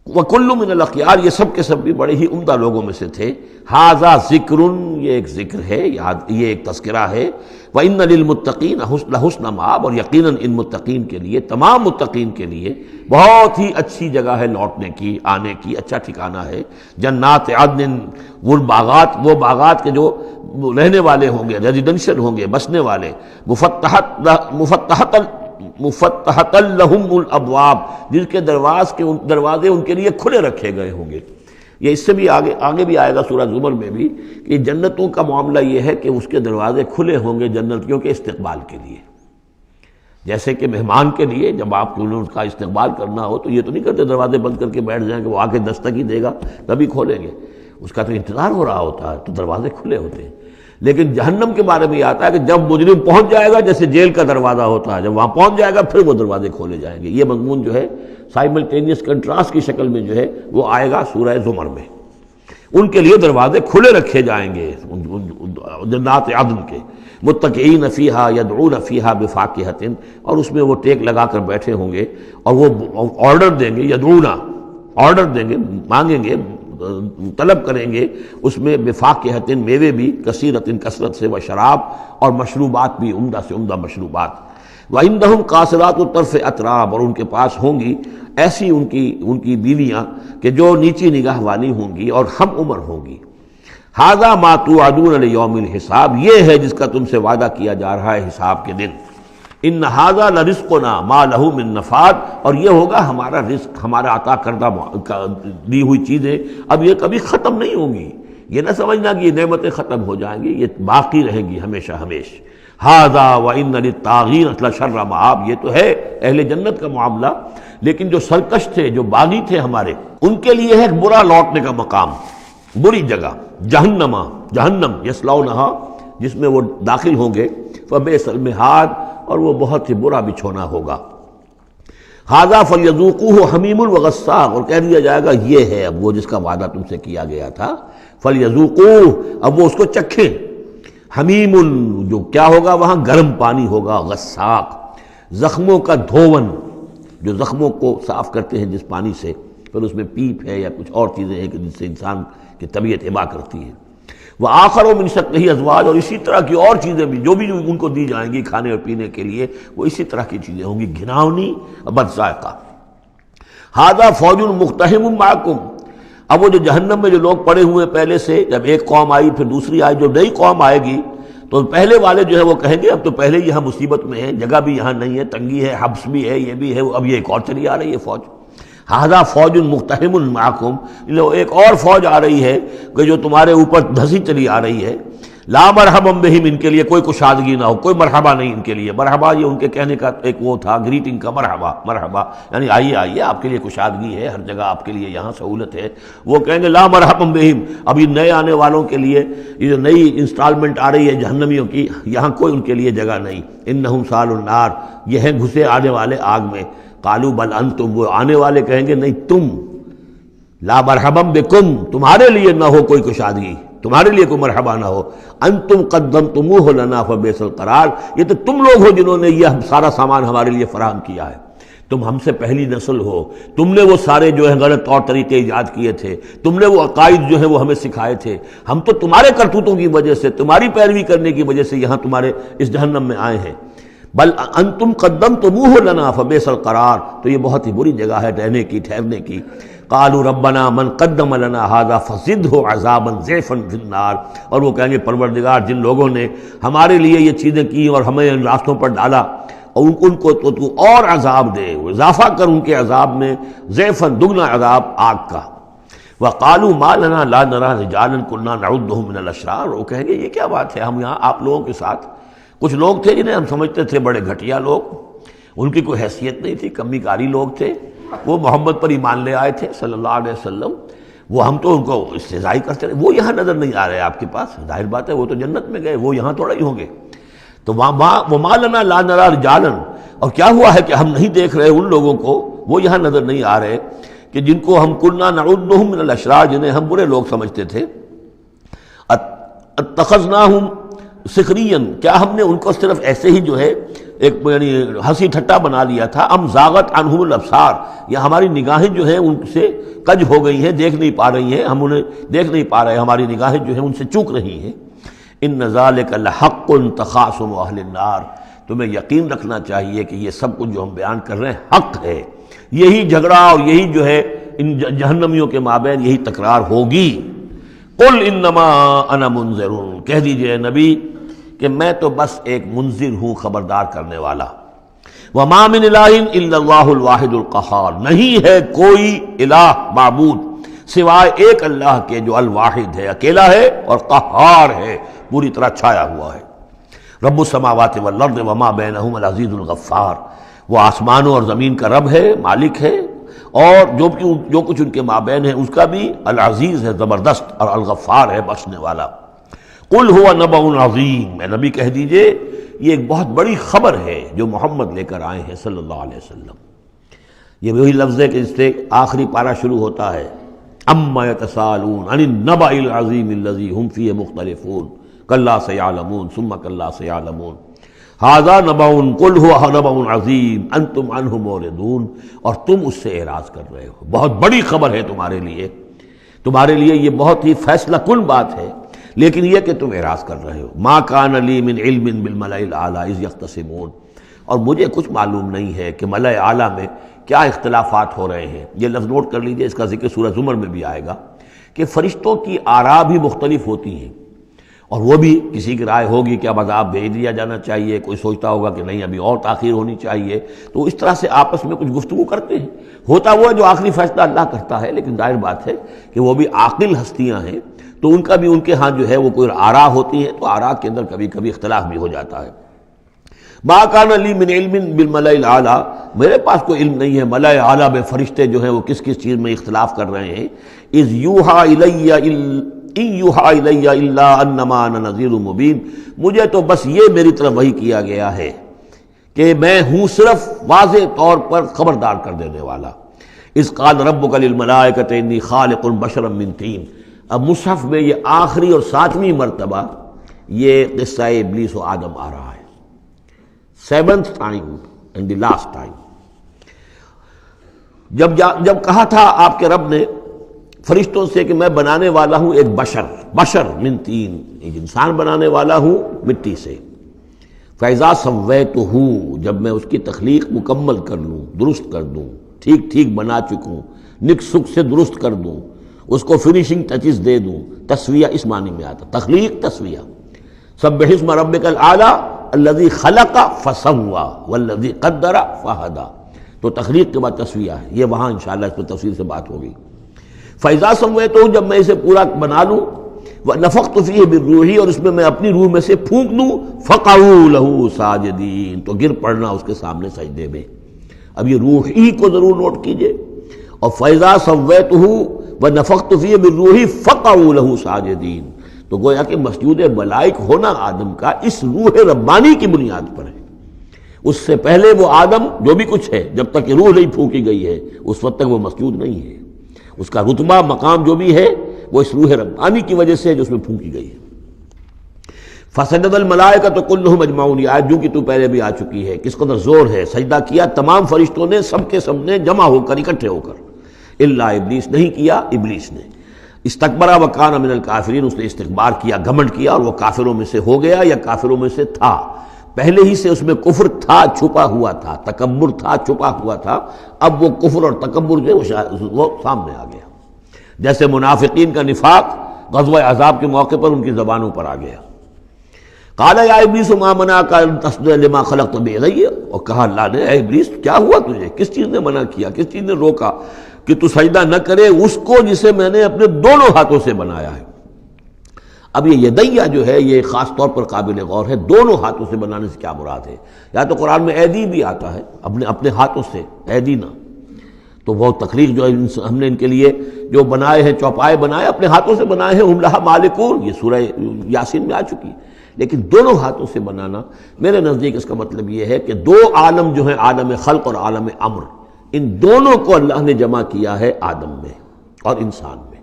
وَكُلُّ مِنَ الْأَخْيَارِ، یہ سب کے سب بھی بڑے ہی عمدہ لوگوں میں سے تھے. هَذَا ذِكْرٌ، یہ ایک ذکر ہے، یہ ایک تذکرہ ہے. وَإِنَّ لِلْمُتَّقِينَ لَحُسْنَ مآب، اور یقیناً ان متقین کے لیے، تمام متقین کے لیے بہت ہی اچھی جگہ ہے لوٹنے کی، آنے کی، اچھا ٹھکانہ ہے. جنات عدن، وہ باغات کے جو رہنے والے ہوں گے، ریزیڈنشل ہوں گے، بسنے والے. مفتحۃ لہم الابواب، جن کے دروازے ان کے لیے کھلے رکھے گئے ہوں گے. یہ اس سے بھی آگے بھی آئے گا سورہ زمر میں بھی کہ جنتوں کا معاملہ یہ ہے کہ اس کے دروازے کھلے ہوں گے جنتیوں کے استقبال کے لیے. جیسے کہ مہمان کے لیے جب آپ کو ان کا استقبال کرنا ہو تو یہ تو نہیں کرتے دروازے بند کر کے بیٹھ جائیں کہ وہ آ کے دستک ہی دے گا تبھی کھولیں گے، اس کا تو انتظار ہو رہا ہوتا ہے، تو دروازے کھلے ہوتے ہیں. لیکن جہنم کے بارے میں یہ آتا ہے کہ جب مجرم پہنچ جائے گا، جیسے جیل کا دروازہ ہوتا ہے، جب وہاں پہنچ جائے گا پھر وہ دروازے کھولے جائیں گے. یہ مضمون جو ہے سائملٹینیس کنٹراسٹ کی شکل میں جو ہے وہ آئے گا سورہ زمر میں. ان کے لیے دروازے کھلے رکھے جائیں گے جنات عدن کے. متکئین فیہا یدعون فیہا بفاکہۃ، اور اس میں وہ ٹیک لگا کر بیٹھے ہوں گے اور وہ آرڈر دیں گے، یدعونا آرڈر دیں گے، مانگیں گے، طلب کریں گے اس میں بفاکہۃ، میوے بھی، کثیرۃ، کثرت سے، و شراب، اور مشروبات بھی، عمدہ سے عمدہ مشروبات، وعندہم قاصرات الطرف اتراب، اور ان کے پاس ہوں گی ایسی ان کی بیویاں کہ جو نیچی نگاہ والی ہوں گی اور ہم عمر ہوں گی۔ ھذا ما توعدون لیوم الحساب، یہ ہے جس کا تم سے وعدہ کیا جا رہا ہے حساب کے دن۔ ان ھذا لرزقنا ما لہ من نفاد، اور یہ ہوگا ہمارا رزق، ہمارا عطا کردہ دی ہوئی چیزیں اب یہ کبھی ختم نہیں ہوں گی۔ یہ نہ سمجھنا کہ یہ نعمتیں ختم ہو جائیں گی، یہ باقی رہیں گی ہمیشہ ہمیش۔ ھذا وان للطاغین لشر مآب، یہ تو ہے اہل جنت کا معاملہ، لیکن جو سرکش تھے، جو باغی تھے ہمارے، ان کے لیے ہے برا لوٹنے کا مقام، بری جگہ، جہنم یصلونھا، جس میں وہ داخل ہوں گے، فبئس المہاد، اور وہ بہت ہی برا بچھونا ہوگا۔ ھذا فلیذوقوہ حمیم وغساق، اور کہہ دیا جائے گا یہ ہے اب وہ جس کا وعدہ تم سے کیا گیا تھا، فلیذوقوہ، اب وہ اس کو چکھیں۔ حمیم، جو کیا ہوگا وہاں گرم پانی ہوگا، غساق، زخموں کا دھون، جو زخموں کو صاف کرتے ہیں جس پانی سے، پھر اس میں پیپ ہے یا کچھ اور چیزیں ہیں کہ جس سے انسان کی طبیعت ابا کرتی ہے۔ وآخر من شکلہ ازواج، اور اسی طرح کی اور چیزیں بھی جو ان کو دی جائیں گی کھانے اور پینے کے لیے، وہ اسی طرح کی چیزیں ہوں گی، گھناؤنی اور بد ذائقہ۔ ھذا فوج مقتحم معکم، اب وہ جو جہنم میں جو لوگ پڑے ہوئے پہلے سے، جب ایک قوم آئی پھر دوسری آئی، جو نئی قوم آئے گی تو پہلے والے جو ہے وہ کہیں گے اب تو پہلے یہاں مصیبت میں ہیں، جگہ بھی یہاں نہیں ہے، تنگی ہے، حبس بھی ہے، یہ بھی ہے، اب یہ ایک اور چلی آ رہی ہے فوج۔ ھذا فوج مقتحم معکم، ایک اور فوج آ رہی ہے کہ جو تمہارے اوپر دھسی چلی آ رہی ہے۔ لا مرحبا بہم، ان کے لیے کوئی کشادگی نہ ہو، کوئی مرحبا نہیں ان کے لیے۔ مرحبا یہ ان کے کہنے کا ایک وہ تھا، گریٹنگ کا، مرحبا مرحبا، یعنی آئیے آئیے، آپ کے لیے کشادگی ہے، ہر جگہ آپ کے لیے یہاں سہولت ہے۔ وہ کہیں گے لا مرحبا بہم، اب یہ نئے آنے والوں کے لیے یہ جو نئی انسٹالمنٹ آ رہی ہے جہنمیوں کی، یہاں کوئی ان کے لیے جگہ نہیں۔ انہم صالوا النار، یہ ہیں گھسے آنے والے آگ میں۔ قالوا بل انتم، وہ آنے والے کہیں گے نہیں تم، لا مرحبا بکم، تمہارے لیے نہ ہو کوئی کشادگی، تمہارے لیے کوئی مرحبا نہ ہو۔ انتم قدمتموہ لنا فبئس القرار، یہ تو تم لوگ ہو جنہوں نے یہ سارا سامان ہمارے لیے فراہم کیا ہے، تم ہم سے پہلی نسل ہو، تم نے وہ سارے جو ہے غلط طور طریقے ایجاد کیے تھے، تم نے وہ عقائد جو ہے وہ ہمیں سکھائے تھے، ہم تو تمہارے کرتوتوں کی وجہ سے، تمہاری پیروی کرنے کی وجہ سے یہاں تمہارے اس جہنم میں آئے ہیں۔ بل انتم قدمتموہ لنا فبئس القرار، تو یہ بہت ہی بری جگہ ہے رہنے کی، ٹھہرنے کی۔ قالوا ربنا من قدم لنا هذا فزده عذابا ضعفا في النار، اور وہ کہیں گے پروردگار جن لوگوں نے ہمارے لیے یہ چیزیں کی اور ہمیں ان راستوں پر ڈالا، اور ان کو تو اور عذاب دے، اضافہ کر ان کے عذاب میں، ضعفا، دگنا عذاب آگ کا۔ وقالوا ما لنا لا نرى رجالا كنا نعدهم من الاشرار، وہ کہیں گے یہ کیا بات ہے، ہم یہاں آپ لوگوں کے ساتھ کچھ لوگ تھے جنہیں ہم سمجھتے تھے بڑے گھٹیا لوگ، ان کی کوئی حیثیت نہیں تھی، کمی کاری لوگ تھے، وہ محمد پر ایمان لے آئے تھے صلی اللہ علیہ وسلم، وہ ہم تو ان کو استہزائی کرتے رہے، وہ یہاں نظر نہیں آ رہے آپ کے پاس، ظاہر بات ہے وہ تو جنت میں گئے، وہ یہاں تھوڑا ہی ہوں گے۔ تو وما لنا لا نرى رجالا، اور کیا ہوا ہے کہ ہم نہیں دیکھ رہے ان لوگوں کو، وہ یہاں نظر نہیں آ رہے کہ جن کو ہم کنا نعدهم من الاشرار، جنہیں ہم برے لوگ سمجھتے تھے۔ اتخذناہم سخریا، کیا ہم نے ان کو صرف ایسے ہی جو ہے ایک یعنی ہنسی ٹھٹا بنا لیا تھا، ام زاغت عنہم الابصار، یا ہماری نگاہیں جو ہیں ان سے کج ہو گئی ہیں، دیکھ نہیں پا رہی ہیں، ہم انہیں دیکھ نہیں پا رہے، ہماری نگاہیں جو ہیں ان سے چوک رہی ہیں۔ ان ذالک لحق تخاصم اہل النار، تمہیں یقین رکھنا چاہیے کہ یہ سب کچھ جو ہم بیان کر رہے ہیں حق ہے، یہی جھگڑا اور یہی جو ہے ان جہنمیوں کے مابین یہی تکرار ہوگی۔ قل انما انا منذر، کہہ دیجئے نبی کہ میں تو بس ایک منذر ہوں، خبردار کرنے والا۔ وما من الہ الا اللہ الواحد القہار، نہیں ہے کوئی الہ معبود سوائے ایک اللہ کے جو الواحد ہے، اکیلا ہے اور قہار ہے، پوری طرح چھایا ہوا ہے۔ رب السماوات والارض وما بینہما العزیز الغفار، وہ آسمانوں اور زمین کا رب ہے، مالک ہے، اور جو کچھ ان کے مابین ہے اس کا بھی العزیز ہے، زبردست، اور الغفار ہے، بخشنے والا۔ قل هو نبأ عظیم، میں نبی کہہ دیجئے یہ ایک بہت بڑی خبر ہے جو محمد لے کر آئے ہیں صلی اللہ علیہ وسلم۔ یہ وہی لفظ ہے کہ اس سے آخری پارہ شروع ہوتا ہے، اما یتساءلون عن النبأ العظیم الذی هم فیہ مختلفون کلا سیعلمون ثم کلا سیعلمون۔ ھذا نبأ قل ھو نبأ عظیم انتم عنہ معرضون، اور تم اس سے اعراض کر رہے ہو، بہت بڑی خبر ہے تمہارے لیے یہ بہت ہی فیصلہ کن بات ہے، لیکن یہ کہ تم اعراض کر رہے ہو۔ ما کان لی من علم بالملأ الاعلی اذ یختصمون، اور مجھے کچھ معلوم نہیں ہے کہ ملأ اعلیٰ میں کیا اختلافات ہو رہے ہیں۔ یہ لفظ نوٹ کر لیجئے، اس کا ذکر سورہ زمر میں بھی آئے گا کہ فرشتوں کی آراء بھی مختلف ہوتی ہیں، اور وہ بھی کسی کی رائے ہوگی کہ اب عذاب بھیج دیا جانا چاہیے، کوئی سوچتا ہوگا کہ نہیں ابھی اور تاخیر ہونی چاہیے، تو اس طرح سے آپس میں کچھ گفتگو کرتے ہیں۔ ہوتا وہ ہے جو آخری فیصلہ اللہ کرتا ہے، لیکن ظاہر بات ہے کہ وہ بھی عاقل ہستیاں ہیں، تو ان کا بھی ان کے ہاں جو ہے وہ کوئی آراء ہوتی ہے، تو آراء کے اندر کبھی کبھی اختلاف بھی ہو جاتا ہے۔ ما کان لی من علم بالملأ الاعلی، میرے پاس کوئی علم نہیں ہے ملأ اعلیٰ میں فرشتے جو ہیں وہ کس کس چیز میں اختلاف کر رہے ہیں۔ اذ یوحیٰ الی ان یوحیٰ الی الا انما انا نذیر مبین، مجھے تو بس یہ میری طرف وحی کیا گیا ہے کہ میں ہوں صرف واضح طور پر خبردار کر دینے والا۔ اذ قال ربک للملائکۃ انی خالق بشرا من طین، اب مصحف میں یہ آخری اور 7ویں مرتبہ یہ قصہ ابلیس و آدم آ رہا ہے، 7th time and the last time۔ جب کہا تھا آپ کے رب نے فرشتوں سے کہ میں بنانے والا ہوں ایک بشر من طین، ایک انسان بنانے والا ہوں مٹی سے، فَإِذَا سَوَّيْتُهُ، جب میں اس کی تخلیق مکمل کر لوں، درست کر دوں، ٹھیک بنا چکوں، نک سک سے درست کر دوں، اس کو فنیشنگ ٹچز دے دوں۔ تسویہ اس معنی میں آتا، تخلیق تسویہ۔ سبح اسم ربک الاعلی الذی خلق فسوی والذی قدر فہدی، تو تخلیق کے بعد تسویہ ہے، یہ وہاں انشاءاللہ اس پر تفصیل سے بات ہوگی۔ فَإِذَا سَوَّيْتُهُ، جب میں اسے پورا بنا لوں، وَنَفَخْتُ فِيهِ مِن رُوحِی، اور اس میں میں اپنی روح میں سے پھونک دوں، فَقَعُوا لَهُ سَاجِدِینَ، تو گر پڑنا اس کے سامنے سجدے میں۔ اب یہ روح ہی کو ضرور نوٹ کیجئے، اور فَإِذَا سَوَّيْتُهُ وَنَفَخْتُ فِيهِ مِن رُوحِی فَقَعُوا لَهُ سَاجِدِینَ، تو گویا کہ مسجود ملائک ہونا آدم کا اس روح ربانی کی بنیاد پر ہے۔ اس سے پہلے وہ آدم جو بھی کچھ ہے، جب تک کہ روح نہیں پھونکی گئی ہے اس وقت تک وہ مسجود نہیں ہے۔ اس کا رتبہ مقام جو بھی ہے وہ اس روح ربانی کی وجہ سے جو اس میں پھونکی گئی ہے۔ فسجد الملائکۃ کلھم اجمعون، یہ آیت جو کہ تو پہلے بھی آ چکی ہے، کس قدر زور ہے، سجدہ کیا تمام فرشتوں نے، سب کے سب نے جمع ہو کر، اکٹھے ہو کر، الا ابلیس، نہیں کیا ابلیس نے۔ استکبر وکان من الکافرین، اس نے استکبار کیا، گھمنڈ کیا، اور وہ کافروں میں سے ہو گیا یا کافروں میں سے تھا، پہلے ہی سے اس میں کفر تھا، چھپا ہوا تھا، تکبر تھا، چھپا ہوا تھا، اب وہ کفر اور تکبر جو ہے وہ سامنے آ گیا، جیسے منافقین کا نفاق غزوہ احزاب کے موقع پر ان کی زبانوں پر آ گیا۔ قال یا ابلیس ما منعک ان تسجد لما خلقت بیدی، اور کہا اللہ نے، اے ابلیس کیا ہوا تجھے، کس چیز نے منع کیا، کس چیز نے روکا کہ تو سجدہ نہ کرے اس کو جسے میں نے اپنے دونوں ہاتھوں سے بنایا ہے۔ اب یہ یدیہ جو ہے یہ خاص طور پر قابل غور ہے، دونوں ہاتھوں سے بنانے سے کیا مراد ہے؟ یا تو قرآن میں ایدی بھی آتا ہے، اپنے ہاتھوں سے، ایدی نہ، تو وہ تخلیق جو ہم نے ان کے لیے جو بنائے ہیں، چوپائے بنائے، اپنے ہاتھوں سے بنائے ہیں، ہم لہا مالکون، یہ سورہ یاسین میں آ چکی ہے۔ لیکن دونوں ہاتھوں سے بنانا میرے نزدیک اس کا مطلب یہ ہے کہ دو عالم جو ہیں، عالم خلق اور عالم امر، ان دونوں کو اللہ نے جمع کیا ہے آدم میں اور انسان میں۔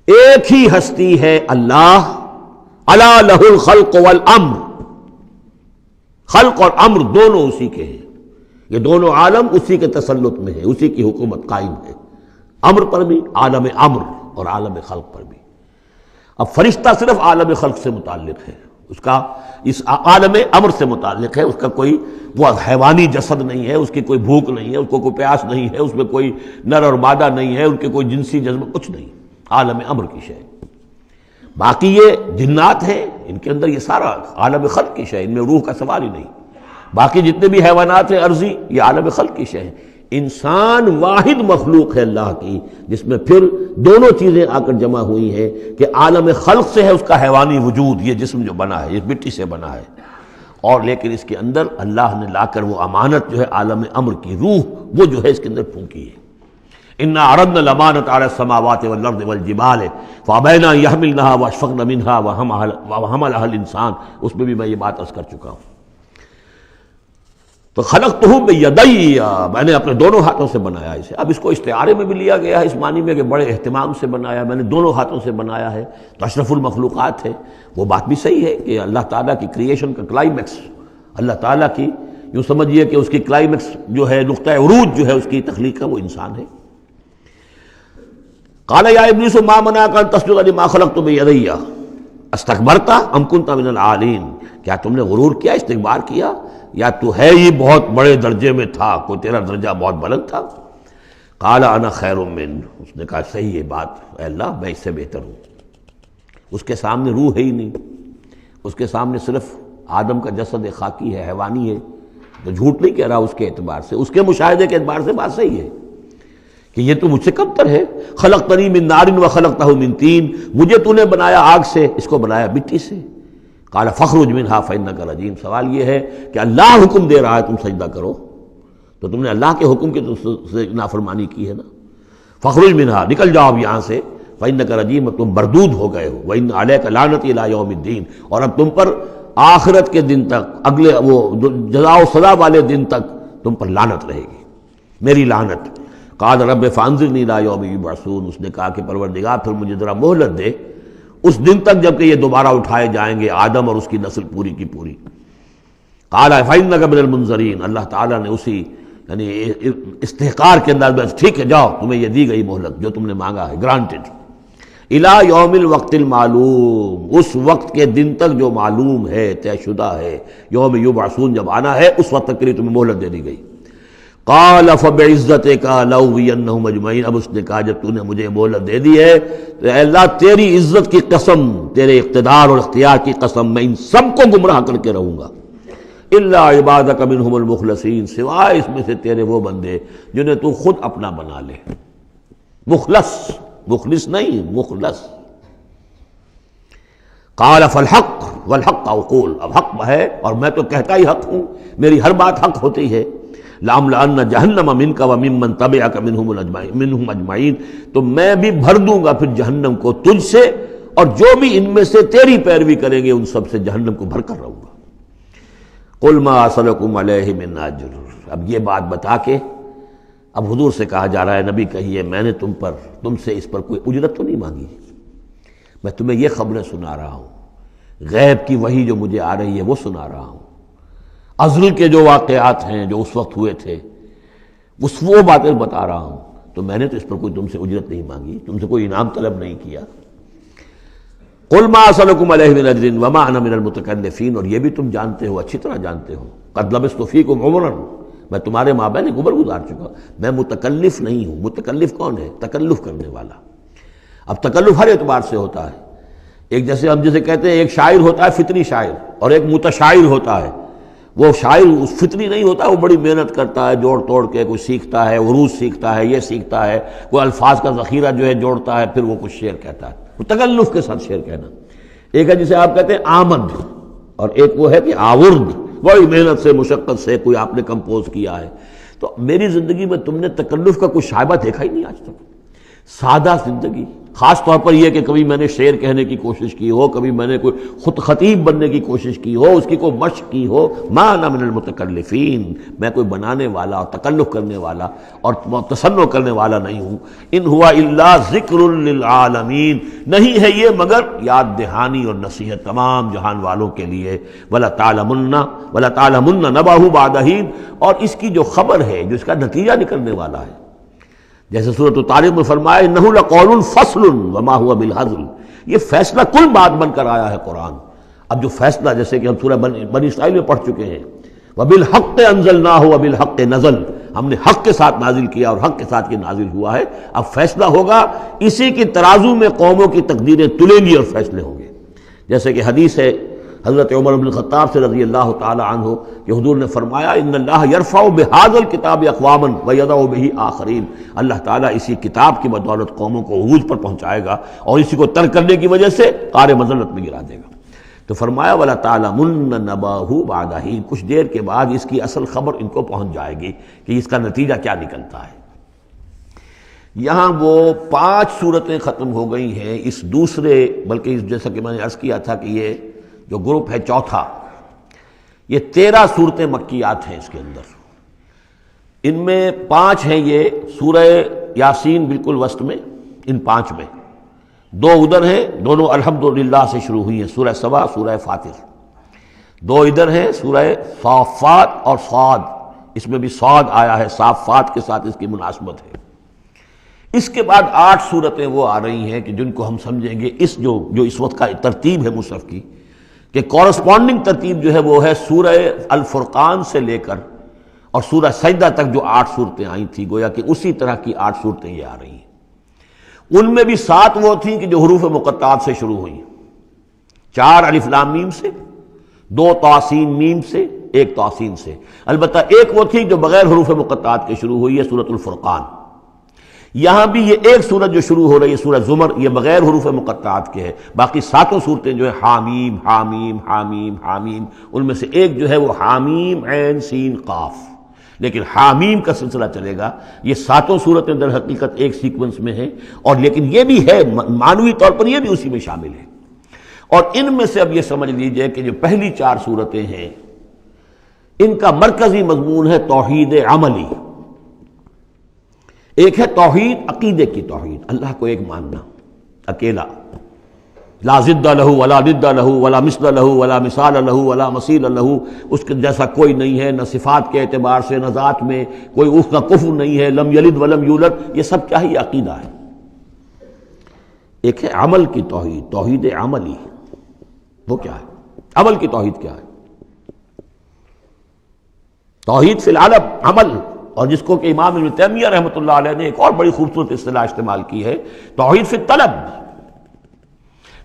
ایک ہی ہستی ہے اللہ، الا لہ الخلق والامر، خلق اور امر دونوں اسی کے ہیں، یہ دونوں عالم اسی کے تسلط میں ہے، اسی کی حکومت قائم ہے، امر پر بھی، عالم امر اور عالم خلق پر بھی۔ اب فرشتہ صرف عالم خلق سے متعلق ہے، اس کا اس عالم امر سے متعلق ہے، اس کا کوئی وہ حیوانی جسد نہیں ہے، اس کی کوئی بھوک نہیں ہے، اس کو کوئی پیاس نہیں ہے، اس میں کوئی نر اور مادہ نہیں ہے، ان کے کوئی جنسی جذبہ کچھ نہیں، عالم امر کی شے۔ باقی یہ جنات ہیں، ان کے اندر یہ سارا عالم خلق کی شے، ان میں روح کا سوال ہی نہیں۔ باقی جتنے بھی حیوانات ہیں ارضی، یہ عالم خلق کی شے ہے۔ انسان واحد مخلوق ہے اللہ کی، جس میں پھر دونوں چیزیں آ کر جمع ہوئی ہیں کہ عالم خلق سے ہے اس کا حیوانی وجود، یہ جسم جو بنا ہے، یہ مٹی سے بنا ہے، اور لیکن اس کے اندر اللہ نے لا کر وہ امانت جو ہے عالم امر کی روح، وہ جو ہے اس کے اندر پھونکی ہے۔ انا عرضنا الامانۃ علی السماوات والارض والجبال فابین ان یحملنها واشفقن منها وحملها الانسان، اس میں بھی میں یہ بات عرض کر چکا ہوں۔ تو خلقتہ بیدی، میں نے اپنے دونوں ہاتھوں سے بنایا اسے۔ اب اس کو استعارے میں بھی لیا گیا ہے اس معنی میں کہ بڑے اہتمام سے بنایا، میں نے دونوں ہاتھوں سے بنایا ہے، تو اشرف المخلوقات ہے، وہ بات بھی صحیح ہے کہ اللہ تعالیٰ کی کریشن کا کلائمیکس اللہ تعالیٰ کی یوں سمجھیے کہ اس کی کلائمیکس جو ہے، نقطہ عروج جو ہے اس کی تخلیق کا، وہ انسان ہے۔ قال یا ابلیس ما منعک ان تسجد لما خلقت بیدی استکبرت ام کنت من العالین، کیا تم نے غرور کیا، استکبار کیا، یا تو ہے ہی بہت بڑے درجے میں تھا، کوئی تیرا درجہ بہت بلند تھا؟ قال انا خیر من، اس نے کہا صحیح ہے بات، اے اللہ میں اس سے بہتر ہوں۔ اس کے سامنے روح ہے ہی نہیں، اس کے سامنے صرف آدم کا جسد خاکی ہے، حیوانی ہے، تو جھوٹ نہیں کہہ رہا اس کے اعتبار سے، اس کے مشاہدے کے اعتبار سے بات صحیح ہے کہ یہ تو مجھ سے کم تر ہے۔ خلقتنی من نار وخلقتہ من طین، مجھے تو نے بنایا آگ سے، اس کو بنایا مٹی سے۔ قال فاخرج منہا فانک رجیم، سوال یہ ہے کہ اللہ حکم دے رہا ہے تم سجدہ کرو، تو تم نے اللہ کے حکم کی سے نافرمانی کی ہے نا۔ فاخرج منہا، نکل جاؤ اب یہاں سے، فانک رجیم، تم مردود ہو گئے ہو، وان علیک لعنتی الی یوم الدین، اور اب تم پر آخرت کے دن تک، اگلے وہ جزا و سزا والے دن تک تم پر لعنت رہے گی، میری لعنت۔ قال رب فانظرنی الی یوم یبعثون، اس نے کہا کہ پروردگار پھر مجھے ذرا مہلت دے اس دن تک جب کہ یہ دوبارہ اٹھائے جائیں گے، آدم اور اس کی نسل پوری کی پوری۔ قال فانک من المنظرین، اللہ تعالیٰ نے اسی یعنی استحقار کے انداز میں، ٹھیک ہے جاؤ تمہیں یہ دی گئی مہلت جو تم نے مانگا ہے، گرانٹڈ۔ الی یوم الوقت المعلوم، اس وقت کے دن تک جو معلوم ہے، طے شدہ ہے، یوم یبعثون جب آنا ہے اس وقت تک کے لیے تمہیں مہلت دے دی گئی۔ قال فبعزتک لأغوینہم اجمعین، اب اس نے کہا جب تو نے مجھے مہلت دے دی ہے تو اے اللہ تیری عزت کی قسم، تیرے اقتدار اور اختیار کی قسم، میں ان سب کو گمراہ کر کے رہوں گا۔ الا عبادک منہم المخلصین، سوائے اس میں سے تیرے وہ بندے جنہیں تو خود اپنا بنا لے، مخلص، مخلص نہیں، مخلص۔ قال فالحق والحق اقول، اب حق ہے اور میں تو کہتا ہی حق ہوں، میری ہر بات حق ہوتی ہے۔ لَأَمْلَأَنَّ جَهَنَّمَ مِنْكَ وَمِمَّنْ تَبِعَكَ مِنْهُمْ أَجْمَعِينَ، تو میں بھی بھر دوں گا پھر جہنم کو تجھ سے، اور جو بھی ان میں سے تیری پیروی کریں گے ان سب سے جہنم کو بھر کر رہوں گا۔ قُلْ مَا أَسْأَلُكُمْ عَلَيْهِ مِنْ أَجْرٍ، اب یہ بات بتا کے اب حضور سے کہا جا رہا ہے نبی کہیے میں نے تم سے اس پر کوئی اجرت تو نہیں مانگی، میں تمہیں یہ خبریں سنا رہا ہوں، غیب کی وحی جو مجھے آ رہی ہے وہ سنا رہا ہوں، ازل کے جو واقعات ہیں جو اس وقت ہوئے تھے وہ باتیں بتا رہا ہوں، تو میں نے تو اس پر کوئی تم سے اجرت نہیں مانگی، تم سے کوئی انعام طلب نہیں کیا۔ قُلْ مَا أَسْأَلُكُمْ عَلَيْهِ مِنْ أَجْرٍ وَمَا أَنَا مِنَ الْمُتَكَلِّفِينَ، اور یہ بھی تم جانتے ہو، اچھی طرح جانتے ہو، قَدْ لَبِثْتُ فِيكُمْ عُمُرًا، میں تمہارے مابین ایک عمر گزار چکا، میں متکلف نہیں ہوں۔ متکلف کون ہے؟ تکلف کرنے والا۔ اب تکلف ہر اعتبار سے ہوتا ہے، ایک جیسے ہم جسے کہتے ہیں ایک شاعر ہوتا ہے فطری شاعر، اور ایک متشاعر ہوتا ہے۔ وہ شاعر فطری نہیں ہوتا، وہ بڑی محنت کرتا ہے، جوڑ توڑ کے کوئی سیکھتا ہے، عروض سیکھتا ہے، یہ سیکھتا ہے، کوئی الفاظ کا ذخیرہ جو ہے جوڑتا ہے، پھر وہ کچھ شعر کہتا ہے، وہ تکلف کے ساتھ شعر کہنا۔ ایک ہے جسے آپ کہتے ہیں آمد، اور ایک وہ ہے کہ آورد، بڑی محنت سے مشقت سے کوئی آپ نے کمپوز کیا ہے۔ تو میری زندگی میں تم نے تکلف کا کوئی شائبہ دیکھا ہی نہیں آج تک، سادہ زندگی۔ خاص طور پر یہ کہ کبھی میں نے شعر کہنے کی کوشش کی ہو، کبھی میں نے کوئی خود خطیب بننے کی کوشش کی ہو، اس کی کوئی مشق کی ہو۔ ما انا من المتکلفین، میں کوئی بنانے والا اور تکلف کرنے والا اور تصنع کرنے والا نہیں ہوں۔ ان ہوا الا ذکر للعالمین، نہیں ہے یہ مگر یاد دہانی اور نصیحت تمام جہان والوں کے لیے۔ وَلَا تَعْلَمُنَّ نَبَأَهُ بَعْدَ حِینٍ، اور اس کی جو خبر ہے، جو اس کا نتیجہ نکلنے والا ہے، جیسے سورۃ الطارق میں فرمایا انہ لقول فصل وما هو بالهزل، یہ فیصلہ کل بات بن کر آیا ہے قرآن۔ اب جو فیصلہ جیسے کہ ہم سورہ بنی اسرائیل میں پڑھ چکے ہیں، وبالحق انزلناہ وبالحق نزل، ہم نے حق کے ساتھ نازل کیا اور حق کے ساتھ یہ نازل ہوا ہے۔ اب فیصلہ ہوگا، اسی کی ترازو میں قوموں کی تقدیریں تلیں گی اور فیصلے ہوں گے۔ جیسے کہ حدیث ہے حضرت عمر بن الخطاب سے رضی اللہ تعالی عنہ کہ حضور نے فرمایا ان اللہ یرفع بہذا الکتاب اقواما ویضع بہ آخرین، اللہ تعالیٰ اسی کتاب کی بدولت قوموں کو عروج پر پہنچائے گا اور اسی کو ترک کرنے کی وجہ سے قعر مذلت میں گرا دے گا۔ تو فرمایا ولا تعلمن نبأہ بعد حین، کچھ دیر کے بعد اس کی اصل خبر ان کو پہنچ جائے گی کہ اس کا نتیجہ کیا نکلتا ہے۔ یہاں وہ 5 صورتیں ختم ہو گئی ہیں اس دوسرے، بلکہ جیسا کہ میں نے عرض کیا تھا کہ یہ جو گروپ ہے چوتھا، یہ 13 صورتیں مکیات ہیں اس کے اندر۔ ان میں 5 ہیں یہ سورہ یاسین بالکل وسط میں، ان 5 میں 2 ادھر ہیں، دونوں الحمدللہ سے شروع ہوئی ہیں، سورہ سبا، سورہ فاطر۔ دو ادھر ہیں سورہ صافات اور صاد، اس میں بھی صاد آیا ہے، صافات کے ساتھ اس کی مناسبت ہے۔ اس کے بعد 8 صورتیں وہ آ رہی ہیں کہ جن کو ہم سمجھیں گے اس جو اس وقت کا ترتیب ہے مصحف کی، کہ کورسپونڈنگ ترتیب جو ہے وہ ہے سورہ الفرقان سے لے کر اور سورہ سجدہ تک جو 8 صورتیں آئی تھیں، گویا کہ اسی طرح کی 8 صورتیں یہ آ رہی ہیں۔ ان میں بھی 7 وہ تھیں کہ جو حروف مقطعات سے شروع ہوئیں، 4 الف لام میم سے، 2 طاسین میم سے، 1 طاسین سے، البتہ ایک وہ تھی جو بغیر حروف مقطعات کے شروع ہوئی ہے، سورۃ الفرقان۔ یہاں بھی یہ ایک سورت جو شروع ہو رہی ہے سورہ زمر، یہ بغیر حروف مقطعات کے ہے، باقی 7 صورتیں جو ہے حامیم حامیم حامیم حامیم، ان میں سے ایک جو ہے وہ حامیم عین سین قاف، لیکن حامیم کا سلسلہ چلے گا۔ یہ 7 صورتیں در حقیقت ایک سیکونس میں ہیں، اور لیکن یہ بھی ہے معنوی طور پر یہ بھی اسی میں شامل ہے۔ اور ان میں سے اب یہ سمجھ لیجئے کہ جو پہلی 4 صورتیں ہیں ان کا مرکزی مضمون ہے توحید عملی۔ ایک ہے توحید عقیدے کی توحید، اللہ کو ایک ماننا اکیلا، لا ضد لہ ولا ند لہ ولا مثل لہ ولا مثال لہ ولا مثیل لہ، اس کے جیسا کوئی نہیں ہے، نہ صفات کے اعتبار سے نہ ذات میں، کوئی اس کا کفر نہیں ہے، لم یلد ولم یولد، یہ سب کیا ہی عقیدہ ہے۔ ایک ہے عمل کی توحید، توحید عملی، وہ کیا ہے؟ عمل کی توحید کیا ہے؟ توحید فی العالم عمل، اور جس کو کہ امام ابن تیمیہ رحمۃ اللہ علیہ نے ایک اور بڑی خوبصورت اصطلاح استعمال کی ہے، توحید فی الطلب،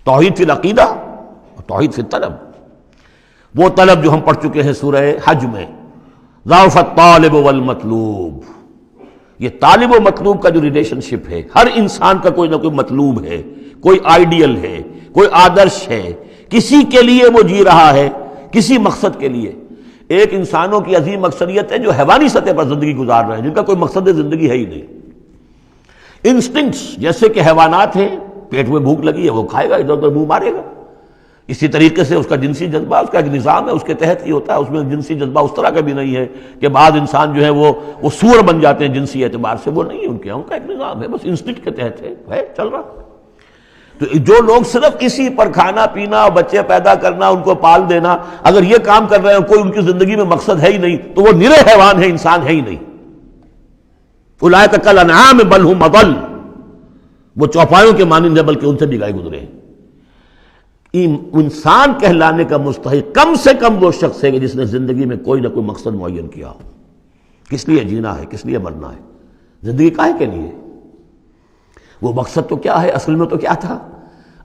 توحید فی العقیدہ اور توحید فی الطلب۔ وہ طلب جو ہم پڑھ چکے ہیں سورہ حج میں، ضعف الطالب والمطلوب، یہ طالب و مطلوب کا جو ریلیشن شپ ہے، ہر انسان کا کوئی نہ کوئی مطلوب ہے، کوئی آئیڈیل ہے، کوئی آدرش ہے، کسی کے لیے وہ جی رہا ہے، کسی مقصد کے لیے۔ ایک انسانوں کی عظیم اکثریت ہے جو حیوانی سطح پر زندگی گزار رہے ہیں، جن کا کوئی مقصد زندگی ہے ہی نہیں۔ انسٹنکٹس جیسے کہ حیوانات ہیں، پیٹ میں بھوک لگی ہے وہ کھائے گا، ادھر ادھر منہ مارے گا۔ اسی طریقے سے اس کا جنسی جذبہ، اس کا ایک نظام ہے، اس کے تحت ہی ہوتا ہے۔ اس میں جنسی جذبہ اس طرح کا بھی نہیں ہے کہ بعض انسان جو ہے وہ سور بن جاتے ہیں جنسی اعتبار سے، وہ نہیں، ان کا ایک نظام ہے، بس انسٹنکٹ کے تحت ہے چل رہا۔ تو جو لوگ صرف اسی پر کھانا پینا، بچے پیدا کرنا، ان کو پال دینا، اگر یہ کام کر رہے ہیں، کوئی ان کی زندگی میں مقصد ہے ہی نہیں، تو وہ نرے حیوان ہے، انسان ہے ہی نہیں۔ اولئک کالانعام بل ھم اضل، وہ چوپایوں کے مانند ہے بلکہ ان سے بھی گئے گزرے ہیں۔ انسان کہلانے کا مستحق کم سے کم وہ شخص ہے کہ جس نے زندگی میں کوئی نہ کوئی مقصد معین کیا ہو۔ کس لیے جینا ہے، کس لیے مرنا ہے، زندگی کاہے کے لیے؟ وہ مقصد تو کیا ہے؟ اصل میں تو کیا تھا؟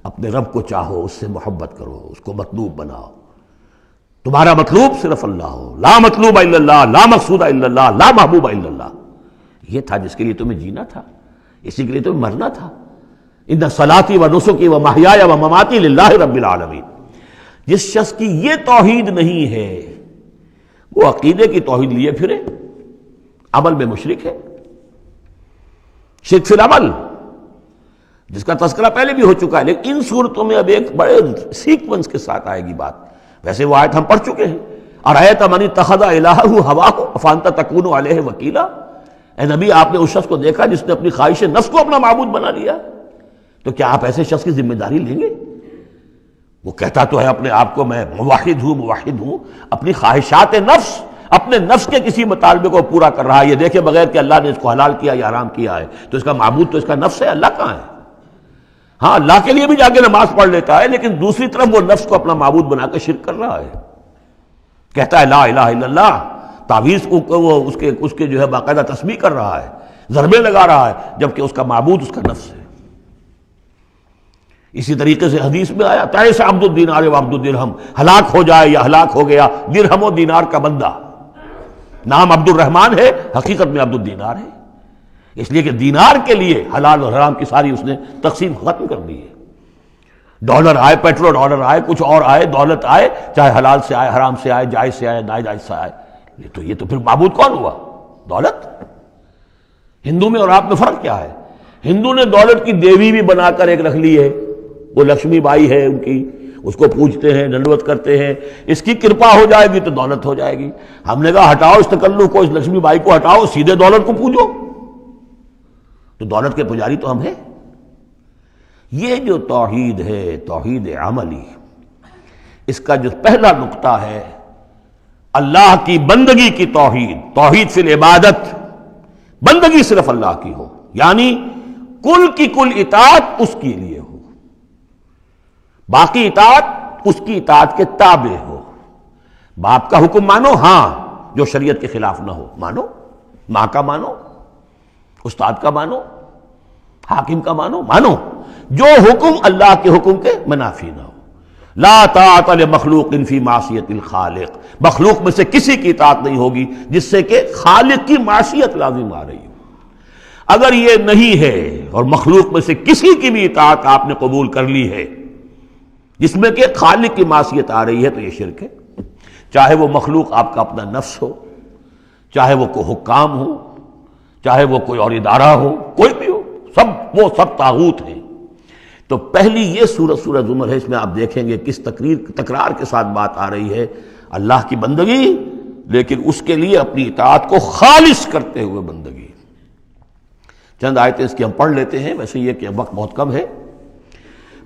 اپنے رب کو چاہو، اس سے محبت کرو، اس کو مطلوب بناؤ، تمہارا مطلوب صرف اللہ ہو، لا مطلوب الا اللہ، لا مقصود الا اللہ، لا محبوب الا اللہ۔ یہ تھا جس کے لیے تمہیں جینا تھا، اسی کے لیے تمہیں مرنا تھا۔ ان صلاتی و نسکی و محیای و مماتی للہ رب العالمین۔ جس شخص کی یہ توحید نہیں ہے وہ عقیدے کی توحید لیے پھرے، عمل میں مشرک ہے، شرک فی العمل، جس کا تذکرہ پہلے بھی ہو چکا ہے، لیکن ان صورتوں میں اب ایک بڑے سیکونس کے ساتھ آئے گی بات۔ ویسے وہ آیت ہم پڑھ چکے ہیں، ارأیت من اتخذ الہہ ہواہ افانت تکون علیہ وکیلا، اے نبی آپ نے اس شخص کو دیکھا جس نے اپنی خواہش نفس کو اپنا معبود بنا لیا، تو کیا آپ ایسے شخص کی ذمہ داری لیں گے؟ وہ کہتا تو ہے اپنے آپ کو میں موحد ہوں، اپنی خواہشات نفس، اپنے نفس کے کسی مطالبے کو پورا کر رہا ہے۔ یہ دیکھے بغیر کہ اللہ نے اس کو حلال کیا یا حرام کیا ہے، تو اس کا معبود تو اس کا نفس ہے، اللہ کہاں ہے؟ ہاں اللہ کے لیے بھی جا کے نماز پڑھ لیتا ہے، لیکن دوسری طرف وہ نفس کو اپنا معبود بنا کے شرک کر رہا ہے، کہتا ہے لا الہ الا اللہ، تعویذ کو وہ اس کے جو ہے باقاعدہ تسبیح کر رہا ہے، ضربے لگا رہا ہے، جبکہ اس کا معبود اس کا نفس ہے۔ اسی طریقے سے حدیث میں آیا تعیس عبد الدینار و عبد الدرہم، ہلاک ہو جائے یا ہلاک ہو گیا درہم و دینار کا بندہ۔ نام عبد الرحمن ہے، حقیقت میں عبد الدینار ہے، اس لیے کہ دینار کے لیے حلال اور حرام کی ساری اس نے تقسیم ختم کر دی ہے۔ ڈالر آئے، پیٹرو ڈالر آئے، کچھ اور آئے، دولت آئے، چاہے حلال سے آئے، حرام سے آئے، جائز سے آئے، ناجائز سے آئے، یہ تو پھر معبود کون ہوا؟ دولت۔ ہندو میں اور آپ میں فرق کیا ہے؟ ہندو نے دولت کی دیوی بھی بنا کر ایک رکھ لی ہے، وہ لکشمی بائی ہے ان کی، اس کو پوجتے ہیں، دنڈوت کرتے ہیں، اس کی کرپا ہو جائے گی تو دولت ہو جائے گی۔ ہم نے کہا ہٹاؤ اس تکلف کو، اس لکشمی بائی کو ہٹاؤ، سیدھے دولت کو پوجو، تو دولت کے پجاری تو ہم ہیں۔ یہ جو توحید ہے، توحید عملی، اس کا جو پہلا نقطہ ہے اللہ کی بندگی کی توحید، توحید فی العبادت، بندگی صرف اللہ کی ہو، یعنی کل کی کل اطاعت اس کے لیے ہو، باقی اطاعت اس کی اطاعت کے تابع ہو۔ باپ کا حکم مانو، ہاں، جو شریعت کے خلاف نہ ہو مانو، ماں کا مانو، استاد کا مانو، حاکم کا مانو، جو حکم اللہ کے حکم کے منافی نہ ہو۔ لا طاعت لمخلوق فی معصیت الخالق، مخلوق میں سے کسی کی اطاعت نہیں ہوگی جس سے کہ خالق کی معصیت لازم آ رہی ہو۔ اگر یہ نہیں ہے اور مخلوق میں سے کسی کی بھی اطاعت آپ نے قبول کر لی ہے جس میں کہ خالق کی معصیت آ رہی ہے تو یہ شرک ہے، چاہے وہ مخلوق آپ کا اپنا نفس ہو، چاہے وہ کوئی حکام ہو، چاہے وہ کوئی اور ادارہ ہو، کوئی بھی ہو، وہ سب طاغوت ہیں۔ تو پہلی یہ سورہ زمر ہے، اس میں آپ دیکھیں گے کس تکرار کے ساتھ بات آ رہی ہے، اللہ کی بندگی، لیکن اس کے لیے اپنی اطاعت کو خالص کرتے ہوئے بندگی۔ چند آیتیں اس کی ہم پڑھ لیتے ہیں، ویسے یہ کہ وقت بہت کم ہے۔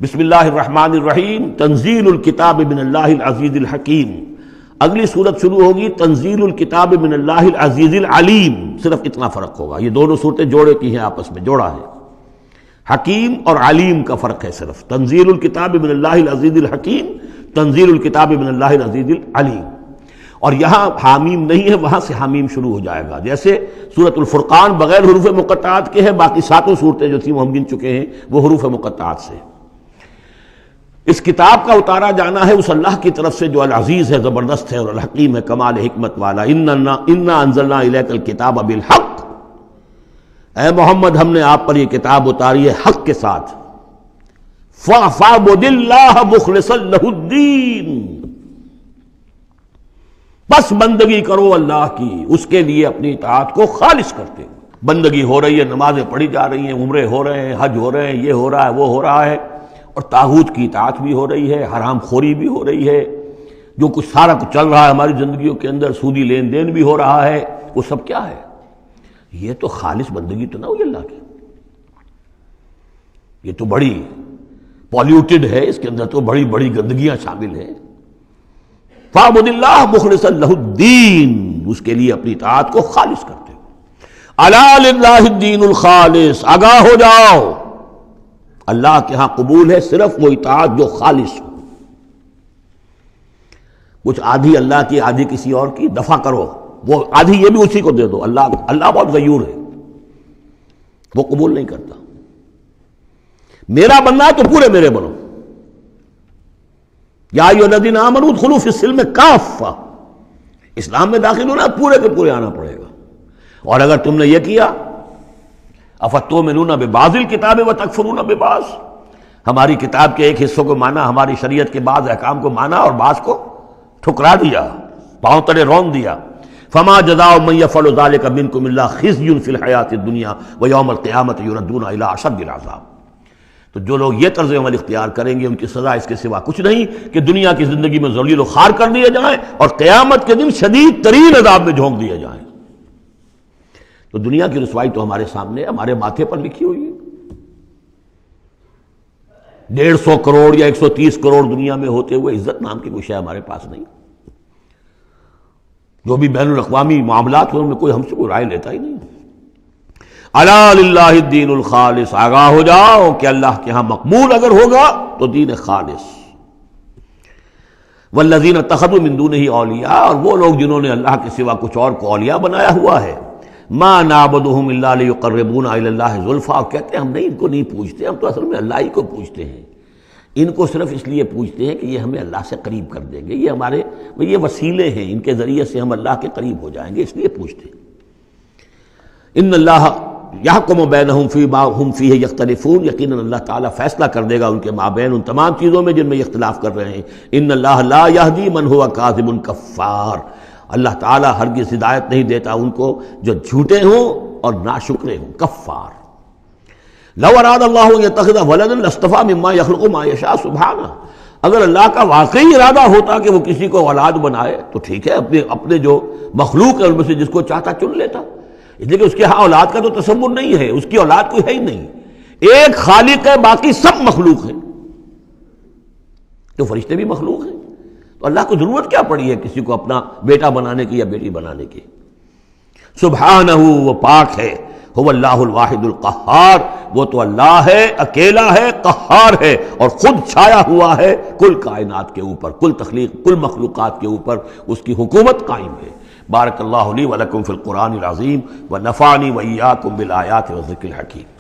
بسم اللہ الرحمن الرحیم، تنزیل الکتاب من اللہ العزیز الحکیم۔ اگلی صورت شروع ہوگی تنزیل الکتاب من اللہ العزیز العلیم، صرف اتنا فرق ہوگا، یہ دونوں صورتیں جوڑے کی ہیں، آپس میں جوڑا ہے، حکیم اور علیم کا فرق ہے صرف، تنزیل الکتاب من اللہ العزیز الحکیم، تنزیل الکتاب من اللہ العزیز العلیم۔ اور یہاں حامیم نہیں ہے، وہاں سے حامیم شروع ہو جائے گا، جیسے سورۃ الفرقان بغیر حروف مقطعات کے ہے، باقی ساتوں صورتیں جو تھیں وہ ہم گن چکے ہیں وہ حروف مقطعات سے۔ اس کتاب کا اتارا جانا ہے اس اللہ کی طرف سے جو العزیز ہے، زبردست ہے، اور الحکیم ہے، کمال حکمت والا۔ انا انزلنا الیک الکتاب بالحق، اے محمد ہم نے آپ پر یہ کتاب اتاری ہے حق کے ساتھ۔ فاعبد اللہ مخلصا لہ الدین، بس بندگی کرو اللہ کی، اس کے لیے اپنی اطاعت کو خالص کرتے ہو۔ بندگی ہو رہی ہے، نمازیں پڑھی جا رہی ہیں، عمرے ہو رہے ہیں، حج ہو رہے ہیں، یہ ہو رہا ہے، وہ ہو رہا ہے، اور طاغوت کی اطاعت بھی ہو رہی ہے، حرام خوری بھی ہو رہی ہے، جو کچھ سارا کچھ چل رہا ہے ہماری زندگیوں کے اندر، سودی لین دین بھی ہو رہا ہے، وہ سب کیا ہے؟ یہ تو خالص بندگی تو نہ ہوئی اللہ کی، یہ تو بڑی پولیوٹڈ ہے، اس کے اندر تو بڑی بڑی گندگیاں شامل ہیں۔ فاعبد اللہ مخلصا لہ الدین، اس کے لیے اپنی اطاعت کو خالص کرتے ہو۔ الا للہ الدین الخالص، آگاہ ہو جاؤ، اللہ کے ہاں قبول ہے صرف وہ اطاعت جو خالص ہو۔ کچھ آدھی اللہ کی آدھی کسی اور کی، دفع کرو، وہ آدھی یہ بھی اسی کو دے دو۔ اللہ بہت غیور ہے، وہ قبول نہیں کرتا۔ میرا بننا ہے تو پورے میرے بنو، یا ایھا الذین آمنوا ادخلوا فی السلم کافہ، اسلام میں داخل ہونا پورے کے پورے آنا پڑے گا۔ اور اگر تم نے یہ کیا، افتؤمنون ببعض الکتاب وتکفرون ببعض، ہماری کتاب کے ایک حصوں کو مانا، ہماری شریعت کے بعض احکام کو مانا اور بعض کو ٹھکرا دیا، پاؤں تلے رون دیا۔ فما جزاء من يفعل ذلك منكم الا خزي في الحیاۃ الدنیا ویوم القیامۃ یردون الی اشد العذاب۔ تو جو لوگ یہ طرز عمل اختیار کریں گے ان کی سزا اس کے سوا کچھ نہیں کہ دنیا کی زندگی میں ذلیل و خوار کر دیے جائیں اور قیامت کے دن شدید ترین عذاب میں جھونک دیے جائیں۔ تو دنیا کی رسوائی تو ہمارے سامنے، ہمارے ماتھے پر لکھی ہوئی ہے۔ 150 کروڑ یا 130 کروڑ دنیا میں ہوتے ہوئے عزت نام کی کوئی شے ہمارے پاس نہیں۔ جو بھی بین الاقوامی معاملات ہیں ان میں کوئی ہم سے کوئی رائے لیتا ہی نہیں۔ الا للہ الدین الخالص، آگاہ ہو جاؤ کہ اللہ کے ہاں مقبول اگر ہوگا تو دین خالص۔ والذین اتخذوا من دونہ اولیاء، اور وہ لوگ جنہوں نے اللہ کے سوا کچھ اور کو اولیاء بنایا ہوا ہے، ما نعبدہم الا لیقربونا الی اللہ زلفیٰ، اور کہتے ہیں ہم نہیں ان کو نہیں پوجتے، ہم تو اصل میں اللہ ہی کو پوجتے ہیں، ان کو صرف اس لیے پوجتے ہیں کہ یہ ہمیں اللہ سے قریب کر دیں گے، یہ ہمارے یہ وسیلے ہیں، ان کے ذریعے سے ہم اللہ کے قریب ہو جائیں گے، اس لیے پوجتے ہیں۔ ان اللہ یحکم بینہم فیما ہم فیہ یختلفون، یقیناً اللہ تعالیٰ فیصلہ کر دے گا ان کے مابین ان تمام چیزوں میں جن میں یہ اختلاف کر رہے ہیں۔ ان اللہ لا یہدی من ہوا کاذب کفار، اللہ تعالیٰ ہرگز ہدایت نہیں دیتا ان کو جو جھوٹے ہوں اور ناشکرے ہوں، کفار۔ لو اراد اللہ ان یتخذ ولدا لاصطفى مما یخلق ما یشاء سبحانہ، اگر اللہ کا واقعی ارادہ ہوتا کہ وہ کسی کو اولاد بنائے تو ٹھیک ہے، اپنے جو مخلوق ہے ان میں سے جس کو چاہتا چن لیتا، اس لیے کہ اس کے ہاں اولاد کا تو تصور نہیں ہے، اس کی اولاد کوئی ہے ہی نہیں، ایک خالق ہے، باقی سب مخلوق ہیں۔ تو فرشتے بھی مخلوق ہیں، تو اللہ کو ضرورت کیا پڑی ہے کسی کو اپنا بیٹا بنانے کی یا بیٹی بنانے کی؟ سبحانہ، وہ پاک ہے، هو اللہ الواحد القہار، وہ تو اللہ ہے، اکیلا ہے، قہار ہے، اور خود چھایا ہوا ہے کل کائنات کے اوپر، کل تخلیق، کل مخلوقات کے اوپر اس کی حکومت قائم ہے۔ بارک اللہ لی ولکم فی القرآن العظیم ونفعنی وإیاکم بالآیات والذکر الحکیم۔